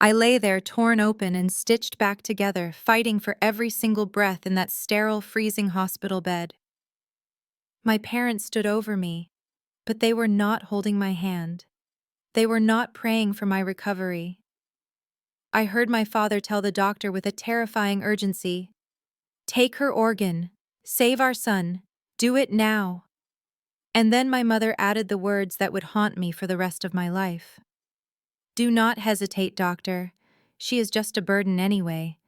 I lay there torn open and stitched back together, fighting for every single breath in that sterile, freezing hospital bed. My parents stood over me, but they were not holding my hand. They were not praying for my recovery. I heard my father tell the doctor with a terrifying urgency, "Take her organ. Save our son. Do it now." And then my mother added the words that would haunt me for the rest of my life. "Do not hesitate, doctor. She is just a burden anyway."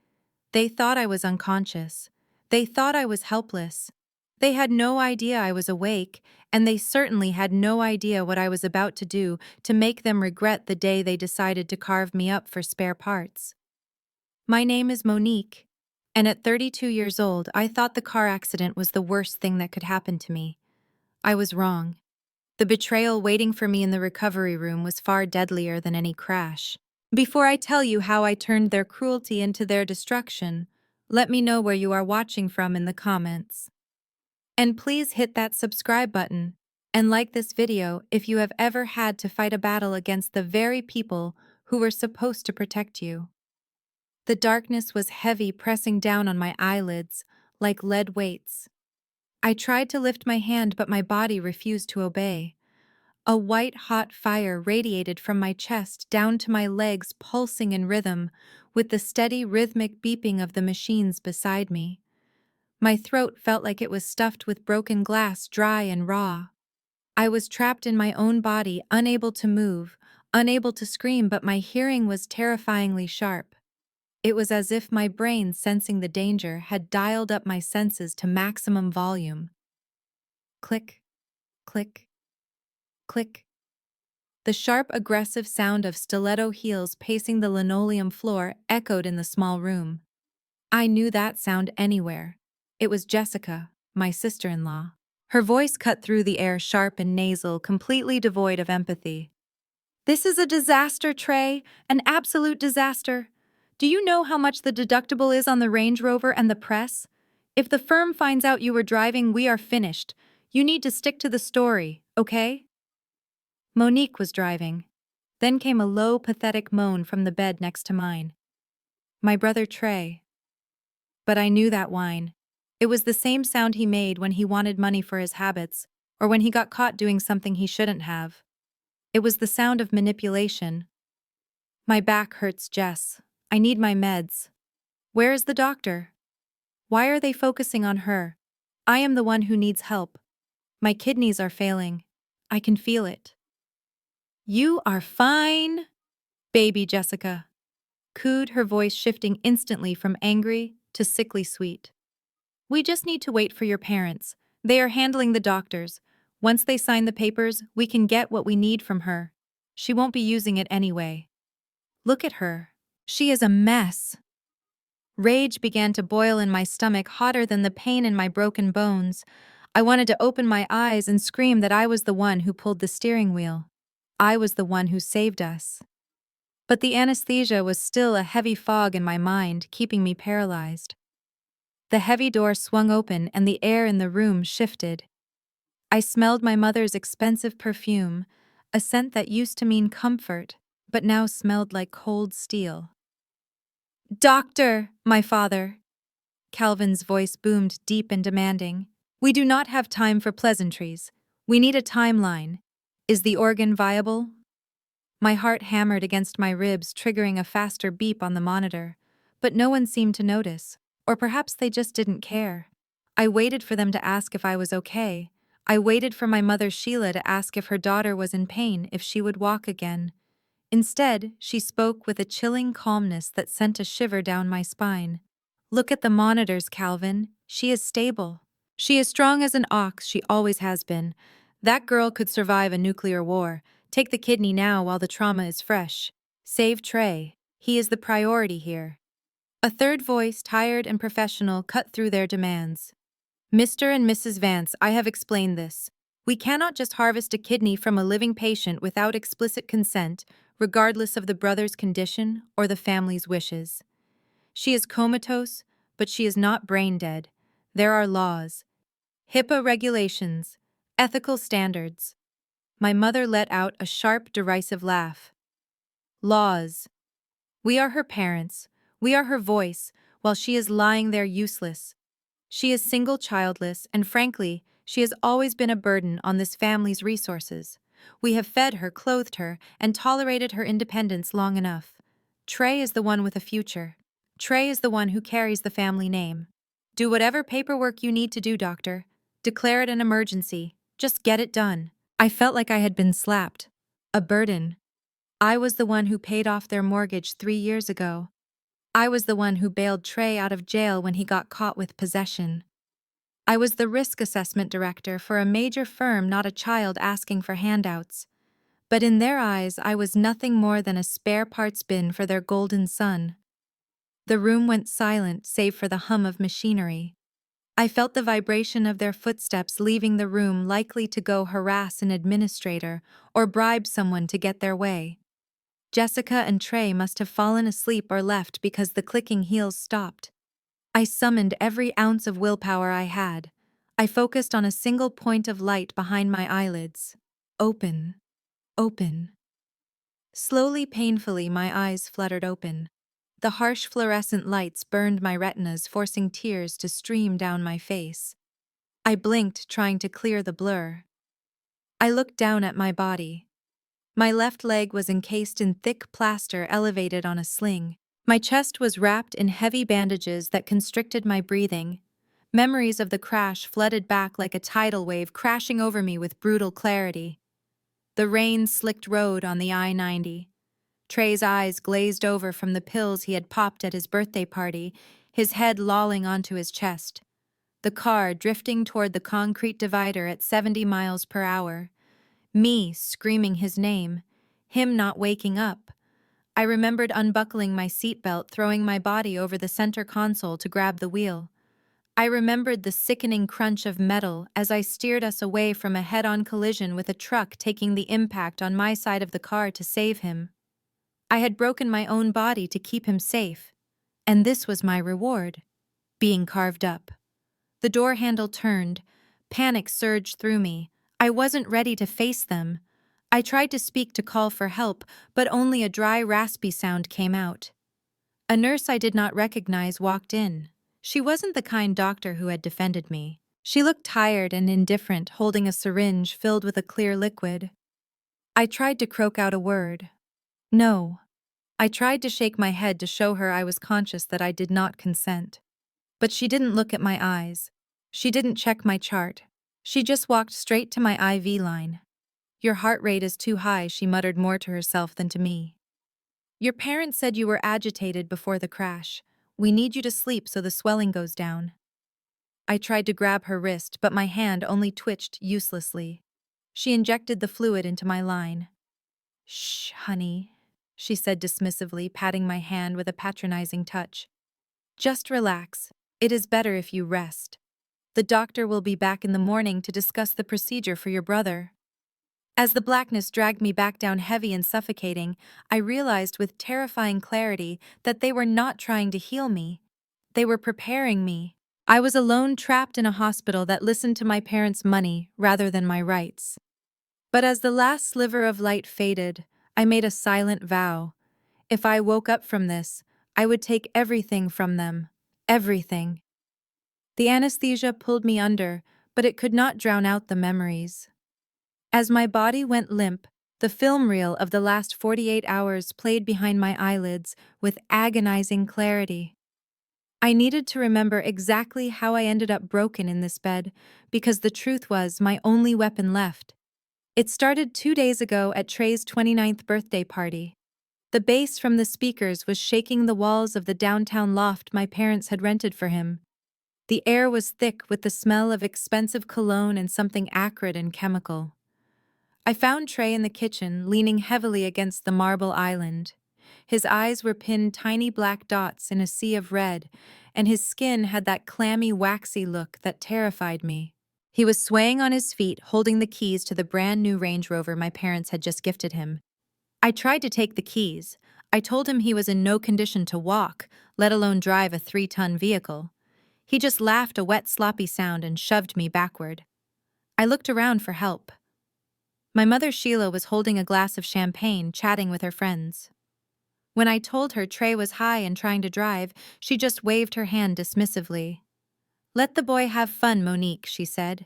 They thought I was unconscious. They thought I was helpless. They had no idea I was awake, and they certainly had no idea what I was about to do to make them regret the day they decided to carve me up for spare parts. My name is Monique, and at 32 years old, I thought the car accident was the worst thing that could happen to me. I was wrong. The betrayal waiting for me in the recovery room was far deadlier than any crash. Before I tell you how I turned their cruelty into their destruction, let me know where you are watching from in the comments. And please hit that subscribe button and like this video if you have ever had to fight a battle against the very people who were supposed to protect you. The darkness was heavy, pressing down on my eyelids like lead weights. I tried to lift my hand, but my body refused to obey. A white-hot fire radiated from my chest down to my legs, pulsing in rhythm with the steady, rhythmic beeping of the machines beside me. My throat felt like it was stuffed with broken glass, dry and raw. I was trapped in my own body, unable to move, unable to scream, but my hearing was terrifyingly sharp. It was as if my brain, sensing the danger, had dialed up my senses to maximum volume. Click, click, click. The sharp, aggressive sound of stiletto heels pacing the linoleum floor echoed in the small room. I knew that sound anywhere. It was Jessica, my sister-in-law. Her voice cut through the air, sharp and nasal, completely devoid of empathy. "This is a disaster, Trey, an absolute disaster. Do you know how much the deductible is on the Range Rover and the press? If the firm finds out you were driving, we are finished. You need to stick to the story, okay?" Monique was driving. Then came a low, pathetic moan from the bed next to mine. My brother Trey. But I knew that whine. It was the same sound he made when he wanted money for his habits, or when he got caught doing something he shouldn't have. It was the sound of manipulation. "My back hurts, Jess. I need my meds. Where is the doctor? Why are they focusing on her? I am the one who needs help. My kidneys are failing. I can feel it." "You are fine, baby Jessica," cooed, her voice shifting instantly from angry to sickly sweet. "We just need to wait for your parents. They are handling the doctors. Once they sign the papers, we can get what we need from her. She won't be using it anyway. Look at her. She is a mess." Rage began to boil in my stomach, hotter than the pain in my broken bones. I wanted to open my eyes and scream that I was the one who pulled the steering wheel. I was the one who saved us. But the anesthesia was still a heavy fog in my mind, keeping me paralyzed. The heavy door swung open and the air in the room shifted. I smelled my mother's expensive perfume, a scent that used to mean comfort, but now smelled like cold steel. "Doctor, my father," Calvin's voice boomed deep and demanding. "We do not have time for pleasantries. We need a timeline. Is the organ viable?" My heart hammered against my ribs, triggering a faster beep on the monitor. But no one seemed to notice, or perhaps they just didn't care. I waited for them to ask if I was okay. I waited for my mother Sheila to ask if her daughter was in pain, if she would walk again. Instead, she spoke with a chilling calmness that sent a shiver down my spine. "Look at the monitors, Calvin. She is stable. She is strong as an ox, she always has been. That girl could survive a nuclear war. Take the kidney now while the trauma is fresh. Save Trey. He is the priority here." A third voice, tired and professional, cut through their demands. "Mr. and Mrs. Vance, I have explained this. We cannot just harvest a kidney from a living patient without explicit consent, regardless of the brother's condition or the family's wishes. She is comatose, but she is not brain dead. There are laws. HIPAA regulations. Ethical standards." My mother let out a sharp, derisive laugh. "Laws. We are her parents. We are her voice, while she is lying there useless. She is single childless, and frankly, she has always been a burden on this family's resources. We have fed her, clothed her, and tolerated her independence long enough. Trey is the one with a future. Trey is the one who carries the family name. Do whatever paperwork you need to do, doctor. Declare it an emergency. Just get it done. I felt like I had been slapped. A burden. I was the one who paid off their mortgage 3 years ago. I was the one who bailed Trey out of jail when he got caught with possession. I was the risk assessment director for a major firm, not a child asking for handouts. But in their eyes, I was nothing more than a spare parts bin for their golden son. The room went silent, save for the hum of machinery. I felt the vibration of their footsteps leaving the room, likely to go harass an administrator or bribe someone to get their way. Jessica and Trey must have fallen asleep or left because the clicking heels stopped. I summoned every ounce of willpower I had. I focused on a single point of light behind my eyelids. Open. Open. Slowly, painfully, my eyes fluttered open. The harsh fluorescent lights burned my retinas, forcing tears to stream down my face. I blinked, trying to clear the blur. I looked down at my body. My left leg was encased in thick plaster elevated on a sling. My chest was wrapped in heavy bandages that constricted my breathing. Memories of the crash flooded back like a tidal wave, crashing over me with brutal clarity. The rain-slicked road on the I-90. Trey's eyes glazed over from the pills he had popped at his birthday party, his head lolling onto his chest. The car drifting toward the concrete divider at 70 miles per hour. Me screaming his name, him not waking up. I remembered unbuckling my seatbelt, throwing my body over the center console to grab the wheel. I remembered the sickening crunch of metal as I steered us away from a head-on collision with a truck, taking the impact on my side of the car to save him. I had broken my own body to keep him safe, and this was my reward, being carved up. The door handle turned. Panic surged through me. I wasn't ready to face them. I tried to speak, to call for help, but only a dry, raspy sound came out. A nurse I did not recognize walked in. She wasn't the kind doctor who had defended me. She looked tired and indifferent, holding a syringe filled with a clear liquid. I tried to croak out a word. No. I tried to shake my head to show her I was conscious that I did not consent. But she didn't look at my eyes. She didn't check my chart. She just walked straight to my IV line. Your heart rate is too high, she muttered, more to herself than to me. Your parents said you were agitated before the crash. We need you to sleep so the swelling goes down. I tried to grab her wrist, but my hand only twitched uselessly. She injected the fluid into my line. Shh, honey, she said dismissively, patting my hand with a patronizing touch. Just relax. It is better if you rest. The doctor will be back in the morning to discuss the procedure for your brother. As the blackness dragged me back down heavy and suffocating, I realized with terrifying clarity that they were not trying to heal me. They were preparing me. I was alone, trapped in a hospital that listened to my parents' money rather than my rights. But as the last sliver of light faded, I made a silent vow. If I woke up from this, I would take everything from them. Everything. The anesthesia pulled me under, but it could not drown out the memories. As my body went limp, the film reel of the last 48 hours played behind my eyelids with agonizing clarity. I needed to remember exactly how I ended up broken in this bed, because the truth was my only weapon left. It started 2 days ago at Trey's 29th birthday party. The bass from the speakers was shaking the walls of the downtown loft my parents had rented for him. The air was thick with the smell of expensive cologne and something acrid and chemical. I found Trey in the kitchen, leaning heavily against the marble island. His eyes were pinned tiny black dots in a sea of red, and his skin had that clammy, waxy look that terrified me. He was swaying on his feet, holding the keys to the brand new Range Rover my parents had just gifted him. I tried to take the keys. I told him he was in no condition to walk, let alone drive a 3-ton vehicle. He just laughed a wet, sloppy sound and shoved me backward. I looked around for help. My mother Sheila was holding a glass of champagne, chatting with her friends. When I told her Trey was high and trying to drive, she just waved her hand dismissively. "Let the boy have fun, Monique," she said.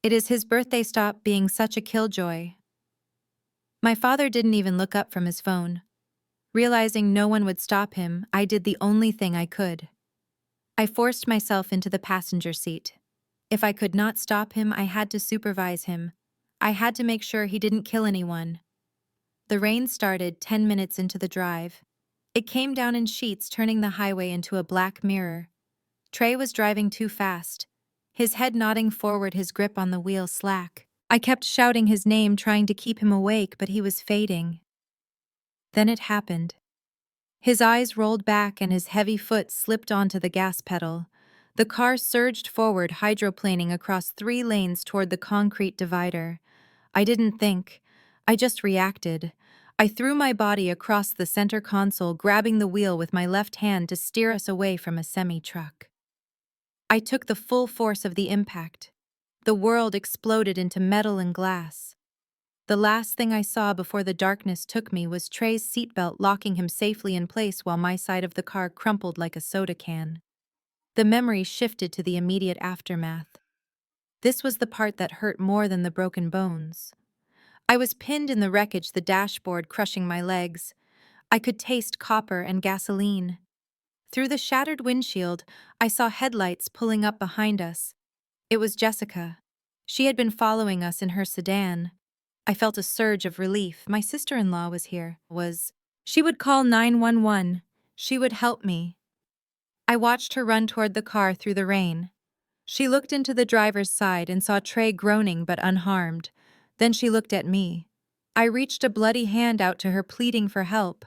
"It is his birthday, stop being such a killjoy." My father didn't even look up from his phone. Realizing no one would stop him, I did the only thing I could. I forced myself into the passenger seat. If I could not stop him, I had to supervise him. I had to make sure he didn't kill anyone. The rain started 10 minutes into the drive. It came down in sheets, turning the highway into a black mirror. Trey was driving too fast, his head nodding forward, his grip on the wheel slack. I kept shouting his name, trying to keep him awake, but he was fading. Then it happened. His eyes rolled back and his heavy foot slipped onto the gas pedal. The car surged forward, hydroplaning across 3 lanes toward the concrete divider. I didn't think. I just reacted. I threw my body across the center console, grabbing the wheel with my left hand to steer us away from a semi-truck. I took the full force of the impact. The world exploded into metal and glass. The last thing I saw before the darkness took me was Trey's seatbelt locking him safely in place while my side of the car crumpled like a soda can. The memory shifted to the immediate aftermath. This was the part that hurt more than the broken bones. I was pinned in the wreckage, the dashboard crushing my legs. I could taste copper and gasoline. Through the shattered windshield, I saw headlights pulling up behind us. It was Jessica. She had been following us in her sedan. I felt a surge of relief. My sister-in-law was here. She would call 911. She would help me. I watched her run toward the car through the rain. She looked into the driver's side and saw Trey groaning but unharmed. Then she looked at me. I reached a bloody hand out to her, pleading for help,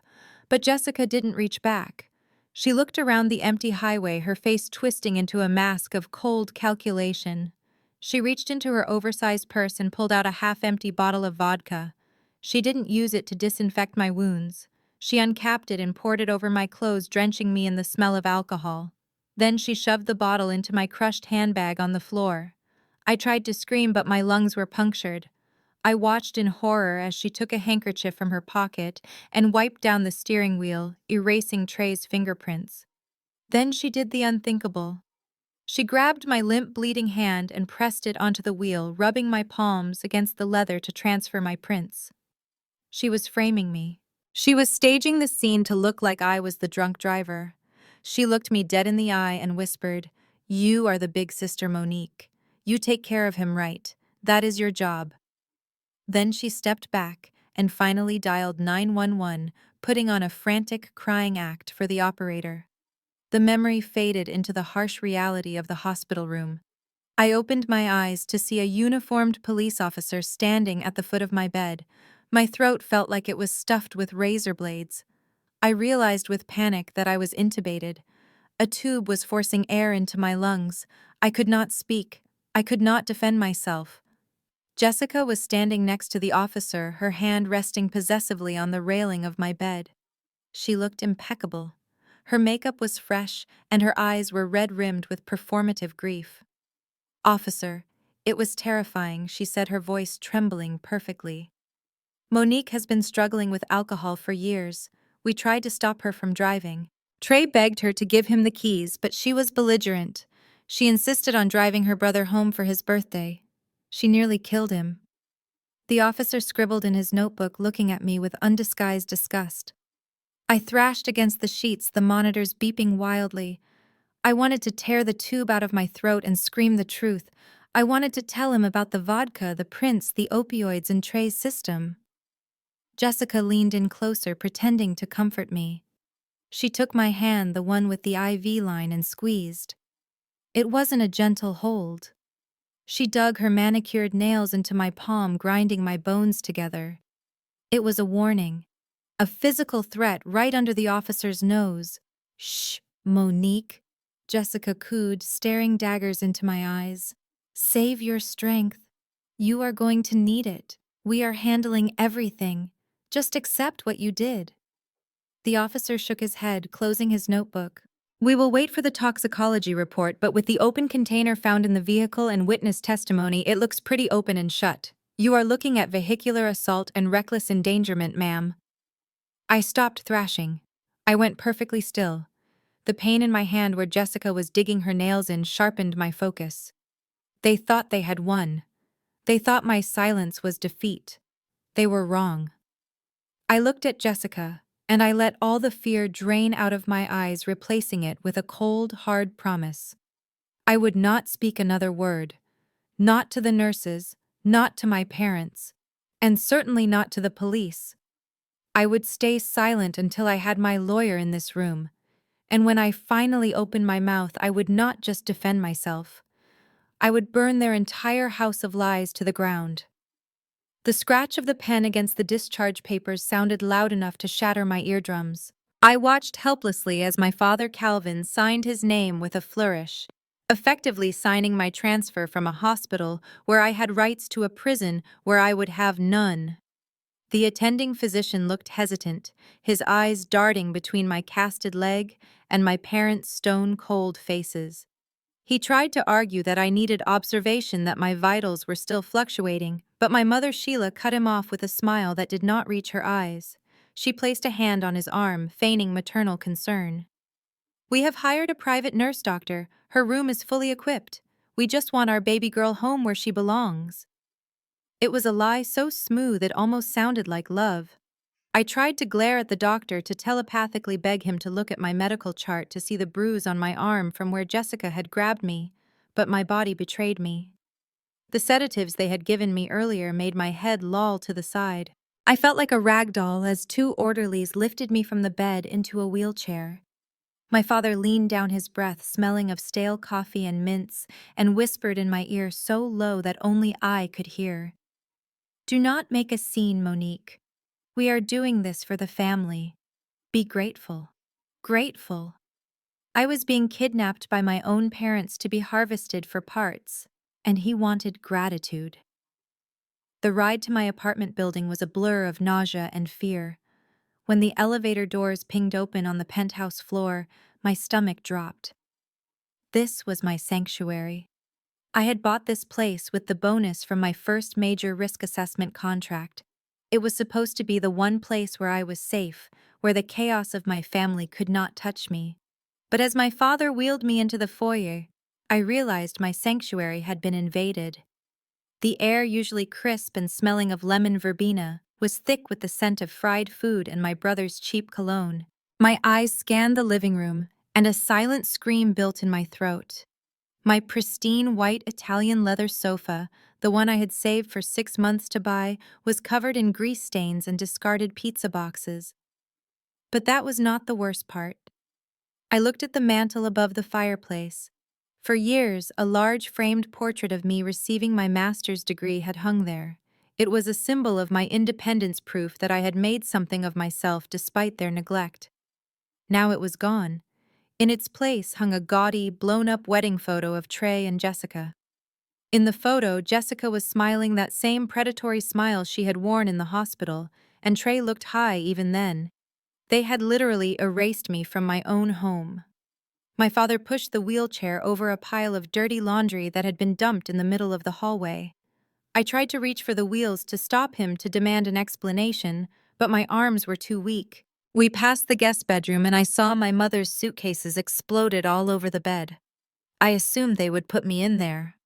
but Jessica didn't reach back. She looked around the empty highway, her face twisting into a mask of cold calculation. She reached into her oversized purse and pulled out a half-empty bottle of vodka. She didn't use it to disinfect my wounds. She uncapped it and poured it over my clothes, drenching me in the smell of alcohol. Then she shoved the bottle into my crushed handbag on the floor. I tried to scream, but my lungs were punctured. I watched in horror as she took a handkerchief from her pocket and wiped down the steering wheel, erasing Trey's fingerprints. Then she did the unthinkable. She grabbed my limp, bleeding hand and pressed it onto the wheel, rubbing my palms against the leather to transfer my prints. She was framing me. She was staging the scene to look like I was the drunk driver. She looked me dead in the eye and whispered, "You are the big sister, Monique. You take care of him right. That is your job." Then she stepped back and finally dialed 911, putting on a frantic, crying act for the operator. The memory faded into the harsh reality of the hospital room. I opened my eyes to see a uniformed police officer standing at the foot of my bed. My throat felt like it was stuffed with razor blades. I realized with panic that I was intubated. A tube was forcing air into my lungs. I could not speak. I could not defend myself. Jessica was standing next to the officer, her hand resting possessively on the railing of my bed. She looked impeccable. Her makeup was fresh, and her eyes were red-rimmed with performative grief. "Officer, it was terrifying," she said, her voice trembling perfectly. "Monique has been struggling with alcohol for years. We tried to stop her from driving. Trey begged her to give him the keys, but she was belligerent. She insisted on driving her brother home for his birthday. She nearly killed him." The officer scribbled in his notebook, looking at me with undisguised disgust. I thrashed against the sheets, the monitors beeping wildly. I wanted to tear the tube out of my throat and scream the truth. I wanted to tell him about the vodka, the prints, the opioids in Trey's system. Jessica leaned in closer, pretending to comfort me. She took my hand, the one with the IV line, and squeezed. It wasn't a gentle hold. She dug her manicured nails into my palm, grinding my bones together. It was a warning. A physical threat right under the officer's nose. "Shh, Monique," Jessica cooed, staring daggers into my eyes. "Save your strength. You are going to need it. We are handling everything. Just accept what you did." The officer shook his head, closing his notebook. "We will wait for the toxicology report, but with the open container found in the vehicle and witness testimony, it looks pretty open and shut. You are looking at vehicular assault and reckless endangerment, ma'am." I stopped thrashing. I went perfectly still. The pain in my hand where Jessica was digging her nails in sharpened my focus. They thought they had won. They thought my silence was defeat. They were wrong. I looked at Jessica, and I let all the fear drain out of my eyes, replacing it with a cold, hard promise. I would not speak another word. Not to the nurses, not to my parents, and certainly not to the police. I would stay silent until I had my lawyer in this room, and when I finally opened my mouth, I would not just defend myself. I would burn their entire house of lies to the ground. The scratch of the pen against the discharge papers sounded loud enough to shatter my eardrums. I watched helplessly as my father Calvin signed his name with a flourish, effectively signing my transfer from a hospital where I had rights to a prison where I would have none. The attending physician looked hesitant, his eyes darting between my casted leg and my parents' stone-cold faces. He tried to argue that I needed observation, that my vitals were still fluctuating, but my mother Sheila cut him off with a smile that did not reach her eyes. She placed a hand on his arm, feigning maternal concern. "We have hired a private nurse doctor. Her room is fully equipped. We just want our baby girl home where she belongs." It was a lie so smooth it almost sounded like love. I tried to glare at the doctor, to telepathically beg him to look at my medical chart to see the bruise on my arm from where Jessica had grabbed me, but my body betrayed me. The sedatives they had given me earlier made my head loll to the side. I felt like a rag doll as two orderlies lifted me from the bed into a wheelchair. My father leaned down, his breath smelling of stale coffee and mints, and whispered in my ear so low that only I could hear. "Do not make a scene, Monique. We are doing this for the family. Be grateful. Grateful." I was being kidnapped by my own parents to be harvested for parts, and he wanted gratitude. The ride to my apartment building was a blur of nausea and fear. When the elevator doors pinged open on the penthouse floor, my stomach dropped. This was my sanctuary. I had bought this place with the bonus from my first major risk assessment contract. It was supposed to be the one place where I was safe, where the chaos of my family could not touch me. But as my father wheeled me into the foyer, I realized my sanctuary had been invaded. The air, usually crisp and smelling of lemon verbena, was thick with the scent of fried food and my brother's cheap cologne. My eyes scanned the living room, and a silent scream built in my throat. My pristine white Italian leather sofa, the one I had saved for 6 months to buy, was covered in grease stains and discarded pizza boxes. But that was not the worst part. I looked at the mantel above the fireplace. For years, a large framed portrait of me receiving my master's degree had hung there. It was a symbol of my independence, proof that I had made something of myself despite their neglect. Now it was gone. In its place hung a gaudy, blown-up wedding photo of Trey and Jessica. In the photo, Jessica was smiling that same predatory smile she had worn in the hospital, and Trey looked high even then. They had literally erased me from my own home. My father pushed the wheelchair over a pile of dirty laundry that had been dumped in the middle of the hallway. I tried to reach for the wheels to stop him, to demand an explanation, but my arms were too weak. We passed the guest bedroom and I saw my mother's suitcases exploded all over the bed. I assumed they would put me in there.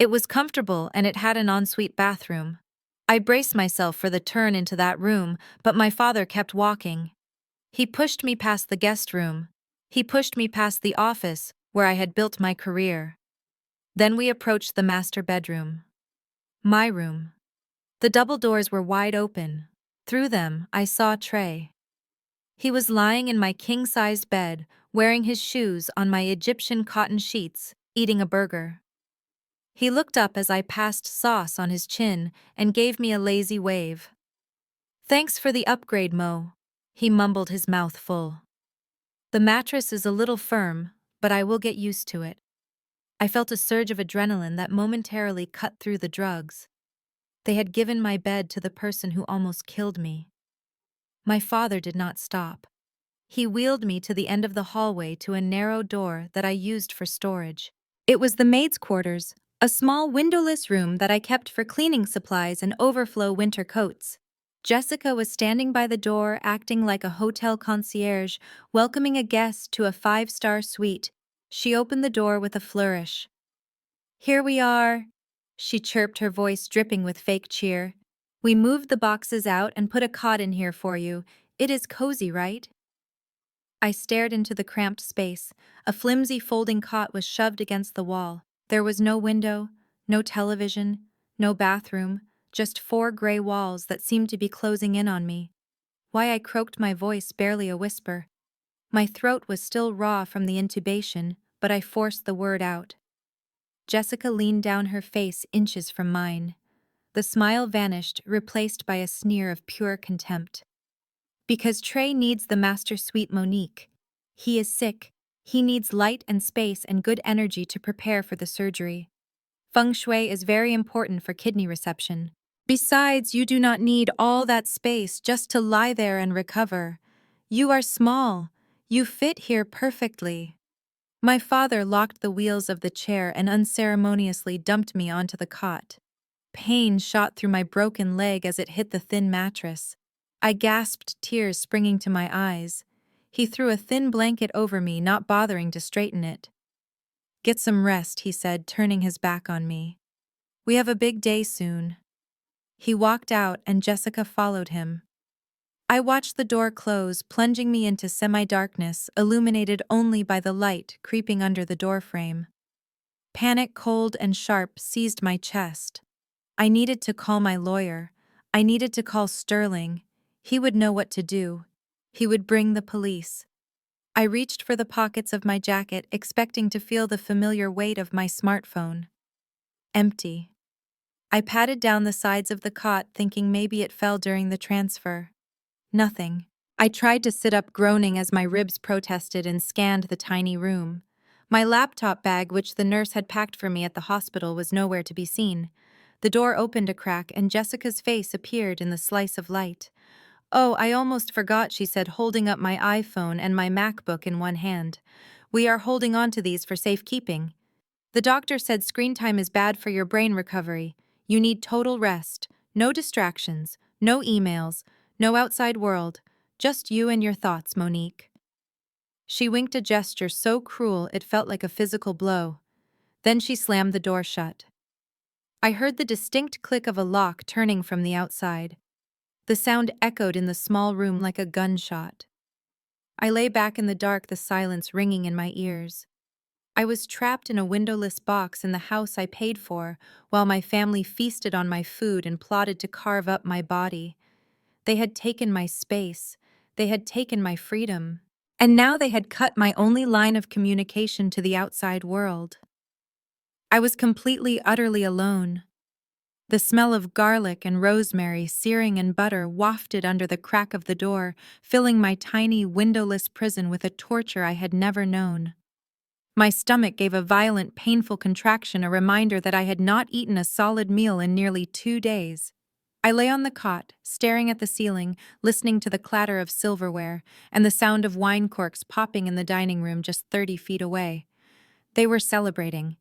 It was comfortable and it had an ensuite bathroom. I braced myself for the turn into that room, but my father kept walking. He pushed me past the guest room. He pushed me past the office, where I had built my career. Then we approached the master bedroom. My room. The double doors were wide open. Through them, I saw Trey. He was lying in my king-sized bed, wearing his shoes on my Egyptian cotton sheets, eating a burger. He looked up as I passed sauce on his chin and gave me a lazy wave. "Thanks for the upgrade, Mo," he mumbled, his mouth full. "The mattress is a little firm, but I will get used to it." I felt a surge of adrenaline that momentarily cut through the drugs. They had given my bed to the person who almost killed me. My father did not stop. He wheeled me to the end of the hallway, to a narrow door that I used for storage. It was the maid's quarters, a small windowless room that I kept for cleaning supplies and overflow winter coats. Jessica was standing by the door, acting like a hotel concierge, welcoming a guest to a five-star suite. She opened the door with a flourish. "Here we are," she chirped, her voice dripping with fake cheer. "We moved the boxes out and put a cot in here for you. It is cozy, right?" I stared into the cramped space. A flimsy folding cot was shoved against the wall. There was no window, no television, no bathroom, just four gray walls that seemed to be closing in on me. Why I croaked, my voice barely a whisper. My throat was still raw from the intubation, but I forced the word out. Jessica leaned down, her face inches from mine. The smile vanished, replaced by a sneer of pure contempt. "Because Trey needs the master suite, Monique. He is sick. He needs light and space and good energy to prepare for the surgery. Feng shui is very important for kidney reception. Besides, you do not need all that space just to lie there and recover. You are small. You fit here perfectly." My father locked the wheels of the chair and unceremoniously dumped me onto the cot. Pain shot through my broken leg as it hit the thin mattress. I gasped, tears springing to my eyes. He threw a thin blanket over me, not bothering to straighten it. "Get some rest," he said, turning his back on me. "We have a big day soon." He walked out and Jessica followed him. I watched the door close, plunging me into semi-darkness, illuminated only by the light creeping under the doorframe. Panic, cold and sharp, seized my chest. I needed to call my lawyer. I needed to call Sterling. He would know what to do. He would bring the police. I reached for the pockets of my jacket, expecting to feel the familiar weight of my smartphone. Empty. I patted down the sides of the cot, thinking maybe it fell during the transfer. Nothing. I tried to sit up, groaning as my ribs protested, and scanned the tiny room. My laptop bag, which the nurse had packed for me at the hospital, was nowhere to be seen. The door opened a crack and Jessica's face appeared in the slice of light. "Oh, I almost forgot," she said, holding up my iPhone and my MacBook in one hand. "We are holding on to these for safekeeping. The doctor said screen time is bad for your brain recovery. You need total rest. No distractions, no emails, no outside world. Just you and your thoughts, Monique." She winked, a gesture so cruel it felt like a physical blow. Then she slammed the door shut. I heard the distinct click of a lock turning from the outside. The sound echoed in the small room like a gunshot. I lay back in the dark, the silence ringing in my ears. I was trapped in a windowless box in the house I paid for, while my family feasted on my food and plotted to carve up my body. They had taken my space. They had taken my freedom. And now they had cut my only line of communication to the outside world. I was completely, utterly alone. The smell of garlic and rosemary, searing in butter, wafted under the crack of the door, filling my tiny, windowless prison with a torture I had never known. My stomach gave a violent, painful contraction, a reminder that I had not eaten a solid meal in nearly 2 days. I lay on the cot, staring at the ceiling, listening to the clatter of silverware and the sound of wine corks popping in the dining room just 30 feet away. They were celebrating.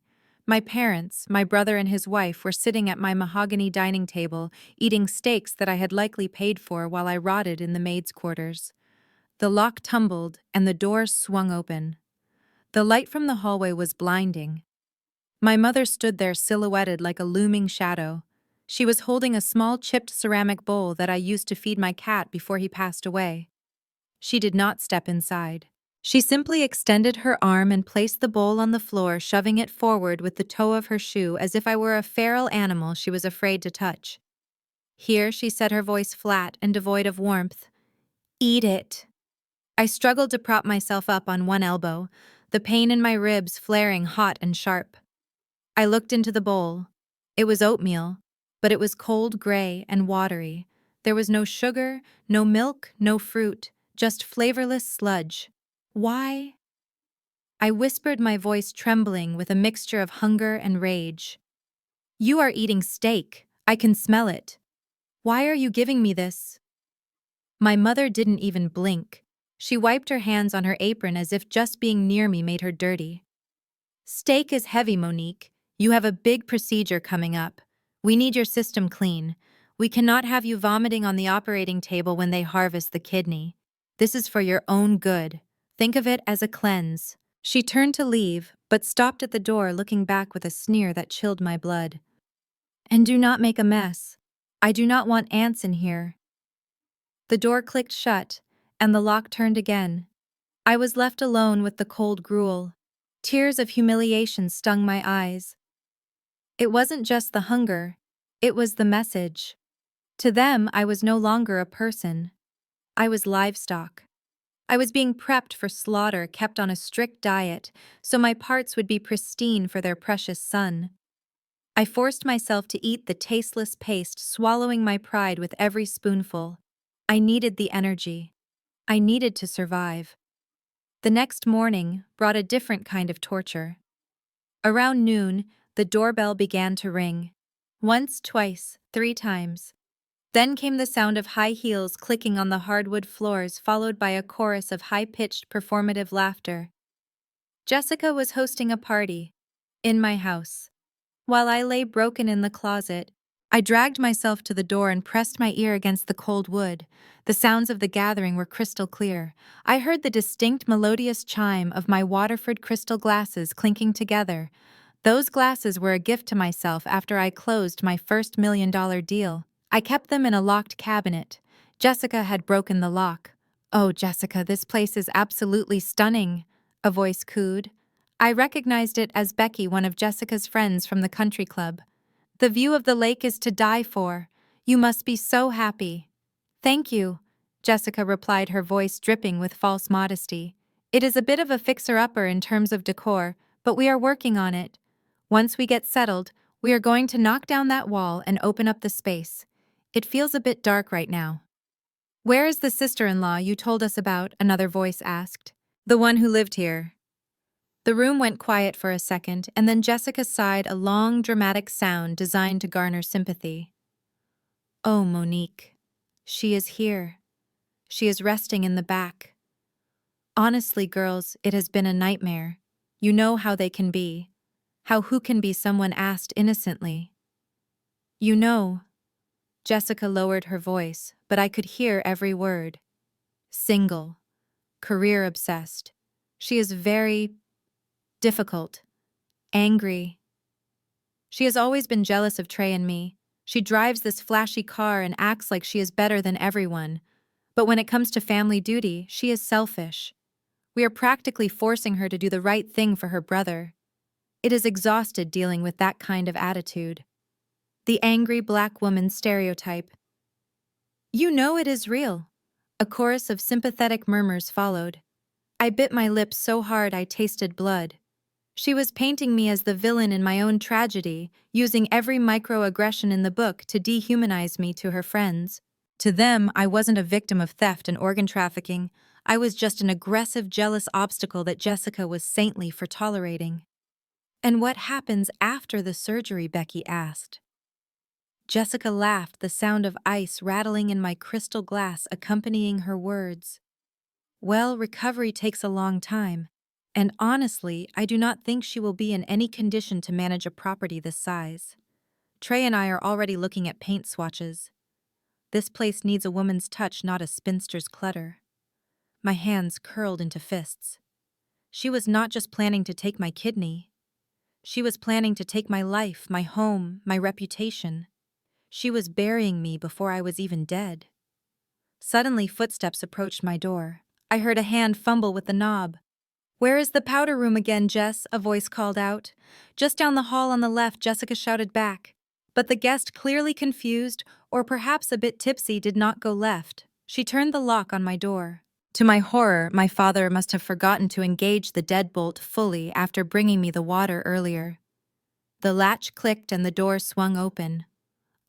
My parents, my brother and his wife, were sitting at my mahogany dining table, eating steaks that I had likely paid for while I rotted in the maids' quarters. The lock tumbled and the door swung open. The light from the hallway was blinding. My mother stood there, silhouetted like a looming shadow. She was holding a small chipped ceramic bowl that I used to feed my cat before he passed away. She did not step inside. She simply extended her arm and placed the bowl on the floor, shoving it forward with the toe of her shoe as if I were a feral animal she was afraid to touch. "Here," she said, her voice flat and devoid of warmth. "Eat it." I struggled to prop myself up on one elbow, the pain in my ribs flaring hot and sharp. I looked into the bowl. It was oatmeal, but it was cold gray and watery. There was no sugar, no milk, no fruit, just flavorless sludge. "Why?" I whispered, my voice trembling with a mixture of hunger and rage. "You are eating steak. I can smell it. Why are you giving me this?" My mother didn't even blink. She wiped her hands on her apron as if just being near me made her dirty. "Steak is heavy, Monique. You have a big procedure coming up. We need your system clean. We cannot have you vomiting on the operating table when they harvest the kidney. This is for your own good. Think of it as a cleanse." She turned to leave, but stopped at the door, looking back with a sneer that chilled my blood. "And do not make a mess. I do not want ants in here." The door clicked shut, and the lock turned again. I was left alone with the cold gruel. Tears of humiliation stung my eyes. It wasn't just the hunger, it was the message. To them, I was no longer a person. I was livestock. I was being prepped for slaughter, kept on a strict diet, so my parts would be pristine for their precious son. I forced myself to eat the tasteless paste, swallowing my pride with every spoonful. I needed the energy. I needed to survive. The next morning brought a different kind of torture. Around noon, the doorbell began to ring. Once, twice, 3 times. Then came the sound of high heels clicking on the hardwood floors, followed by a chorus of high-pitched performative laughter. Jessica was hosting a party. In my house. While I lay broken in the closet, I dragged myself to the door and pressed my ear against the cold wood. The sounds of the gathering were crystal clear. I heard the distinct melodious chime of my Waterford crystal glasses clinking together. Those glasses were a gift to myself after I closed my first $1 million deal. I kept them in a locked cabinet. Jessica had broken the lock. "Oh, Jessica, this place is absolutely stunning," a voice cooed. I recognized it as Becky, one of Jessica's friends from the country club. "The view of the lake is to die for. You must be so happy." "Thank you," Jessica replied, her voice dripping with false modesty. "It is a bit of a fixer-upper in terms of decor, but we are working on it. Once we get settled, we are going to knock down that wall and open up the space. It feels a bit dark right now." "Where is the sister-in-law you told us about?" another voice asked. "The one who lived here." The room went quiet for a second, and then Jessica sighed, a long, dramatic sound designed to garner sympathy. "Oh, Monique. She is here. She is resting in the back. Honestly, girls, it has been a nightmare. You know how they can be. How who can be, someone asked innocently. You know." Jessica lowered her voice, but I could hear every word. "Single. Career-obsessed. She is very difficult. Angry. She has always been jealous of Trey and me. She drives this flashy car and acts like she is better than everyone. But when it comes to family duty, she is selfish. We are practically forcing her to do the right thing for her brother. It is exhausted dealing with that kind of attitude. The angry black woman stereotype. You know it is real." A chorus of sympathetic murmurs followed. I bit my lips so hard I tasted blood. She was painting me as the villain in my own tragedy, using every microaggression in the book to dehumanize me to her friends. To them, I wasn't a victim of theft and organ trafficking. I was just an aggressive, jealous obstacle that Jessica was saintly for tolerating. "And what happens after the surgery?" Becky asked. Jessica laughed, the sound of ice rattling in my crystal glass accompanying her words. "Well, recovery takes a long time. And honestly, I do not think she will be in any condition to manage a property this size. Trey and I are already looking at paint swatches. This place needs a woman's touch, not a spinster's clutter." My hands curled into fists. She was not just planning to take my kidney. She was planning to take my life, my home, my reputation. She was burying me before I was even dead. Suddenly, footsteps approached my door. I heard a hand fumble with the knob. "Where is the powder room again, Jess?" a voice called out. "Just down the hall on the left," Jessica shouted back. But the guest, clearly confused, or perhaps a bit tipsy, did not go left. She turned the lock on my door. To my horror, my father must have forgotten to engage the deadbolt fully after bringing me the water earlier. The latch clicked and the door swung open.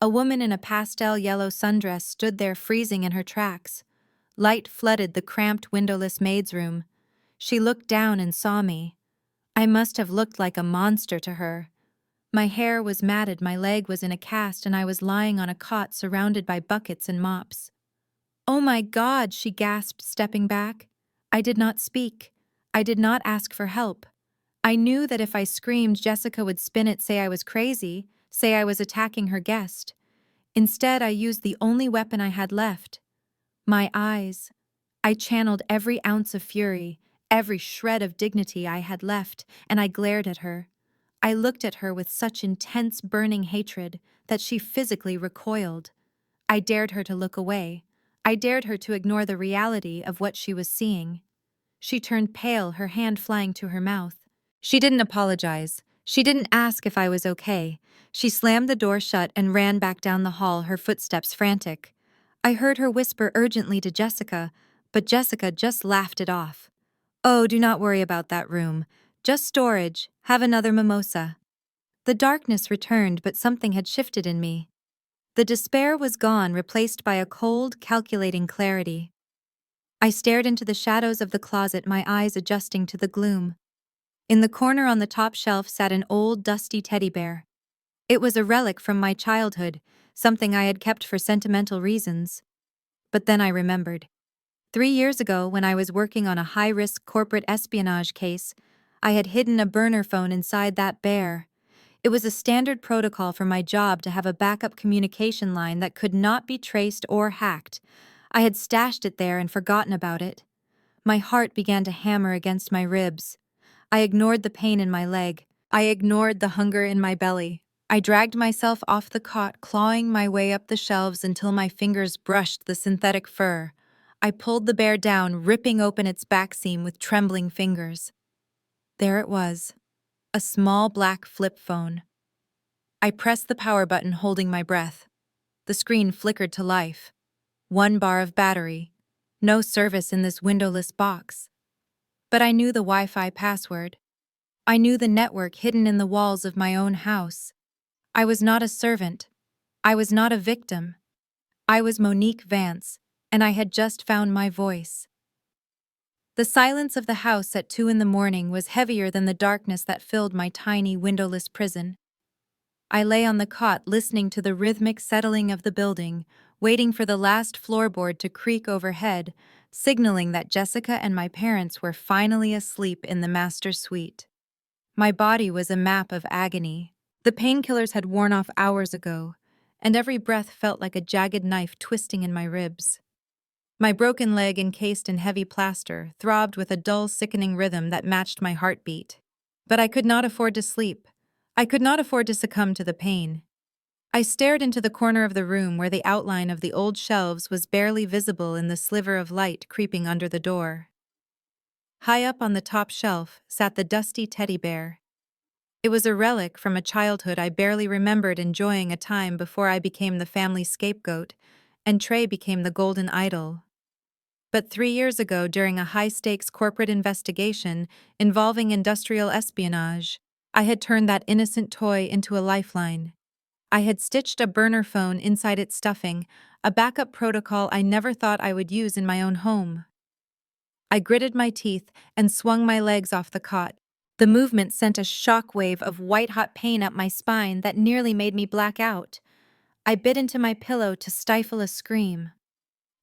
A woman in a pastel yellow sundress stood there, freezing in her tracks. Light flooded the cramped, windowless maid's room. She looked down and saw me. I must have looked like a monster to her. My hair was matted, my leg was in a cast, and I was lying on a cot surrounded by buckets and mops. "Oh my God," she gasped, stepping back. I did not speak. I did not ask for help. I knew that if I screamed, Jessica would spin it, say I was crazy, say I was attacking her guest. Instead, I used the only weapon I had left: my eyes. I channeled every ounce of fury, every shred of dignity I had left, and I glared at her. I looked at her with such intense, burning hatred that she physically recoiled. I dared her to look away. I dared her to ignore the reality of what she was seeing. She turned pale, her hand flying to her mouth. She didn't apologize. She didn't ask if I was okay. She slammed the door shut and ran back down the hall, her footsteps frantic. I heard her whisper urgently to Jessica, but Jessica just laughed it off. "Oh, do not worry about that room. Just storage. Have another mimosa." The darkness returned, but something had shifted in me. The despair was gone, replaced by a cold, calculating clarity. I stared into the shadows of the closet, my eyes adjusting to the gloom. In the corner on the top shelf sat an old, dusty teddy bear. It was a relic from my childhood, something I had kept for sentimental reasons. But then I remembered. 3 years ago, when I was working on a high-risk corporate espionage case, I had hidden a burner phone inside that bear. It was a standard protocol for my job to have a backup communication line that could not be traced or hacked. I had stashed it there and forgotten about it. My heart began to hammer against my ribs. I ignored the pain in my leg. I ignored the hunger in my belly. I dragged myself off the cot, clawing my way up the shelves until my fingers brushed the synthetic fur. I pulled the bear down, ripping open its back seam with trembling fingers. There it was, a small black flip phone. I pressed the power button, holding my breath. The screen flickered to life. 1 bar of battery. No service in this windowless box. But I knew the Wi-Fi password. I knew the network hidden in the walls of my own house. I was not a servant. I was not a victim. I was Monique Vance, and I had just found my voice. The silence of the house at 2 a.m. was heavier than the darkness that filled my tiny, windowless prison. I lay on the cot, listening to the rhythmic settling of the building, waiting for the last floorboard to creak overhead, signaling that Jessica and my parents were finally asleep in the master suite. My body was a map of agony. The painkillers had worn off hours ago, and every breath felt like a jagged knife twisting in my ribs. My broken leg, encased in heavy plaster, throbbed with a dull, sickening rhythm that matched my heartbeat. But I could not afford to sleep. I could not afford to succumb to the pain. I stared into the corner of the room where the outline of the old shelves was barely visible in the sliver of light creeping under the door. High up on the top shelf sat the dusty teddy bear. It was a relic from a childhood I barely remembered, enjoying a time before I became the family scapegoat, and Trey became the golden idol. But 3 years ago, during a high-stakes corporate investigation involving industrial espionage, I had turned that innocent toy into a lifeline. I had stitched a burner phone inside its stuffing, a backup protocol I never thought I would use in my own home. I gritted my teeth and swung my legs off the cot. The movement sent a shockwave of white-hot pain up my spine that nearly made me black out. I bit into my pillow to stifle a scream.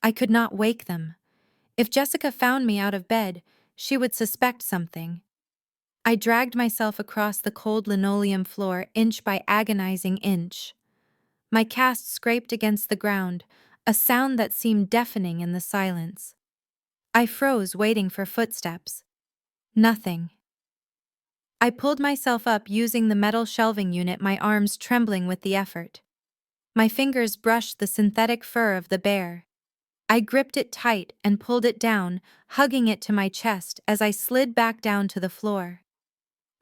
I could not wake them. If Jessica found me out of bed, she would suspect something. I dragged myself across the cold linoleum floor, inch by agonizing inch. My cast scraped against the ground, a sound that seemed deafening in the silence. I froze, waiting for footsteps. Nothing. I pulled myself up using the metal shelving unit, my arms trembling with the effort. My fingers brushed the synthetic fur of the bear. I gripped it tight and pulled it down, hugging it to my chest as I slid back down to the floor.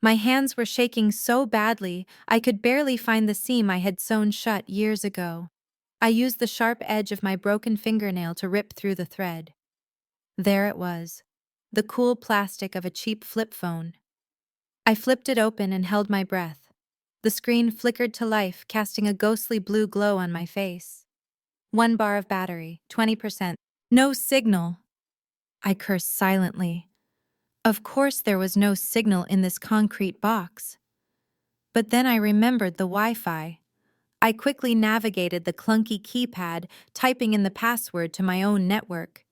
My hands were shaking so badly I could barely find the seam I had sewn shut years ago. I used the sharp edge of my broken fingernail to rip through the thread. There it was, the cool plastic of a cheap flip phone. I flipped it open and held my breath. The screen flickered to life, casting a ghostly blue glow on my face. 1 bar of battery, 20%. No signal. I cursed silently. Of course there was no signal in this concrete box. But then I remembered the Wi-Fi. I quickly navigated the clunky keypad, typing in the password to my own network.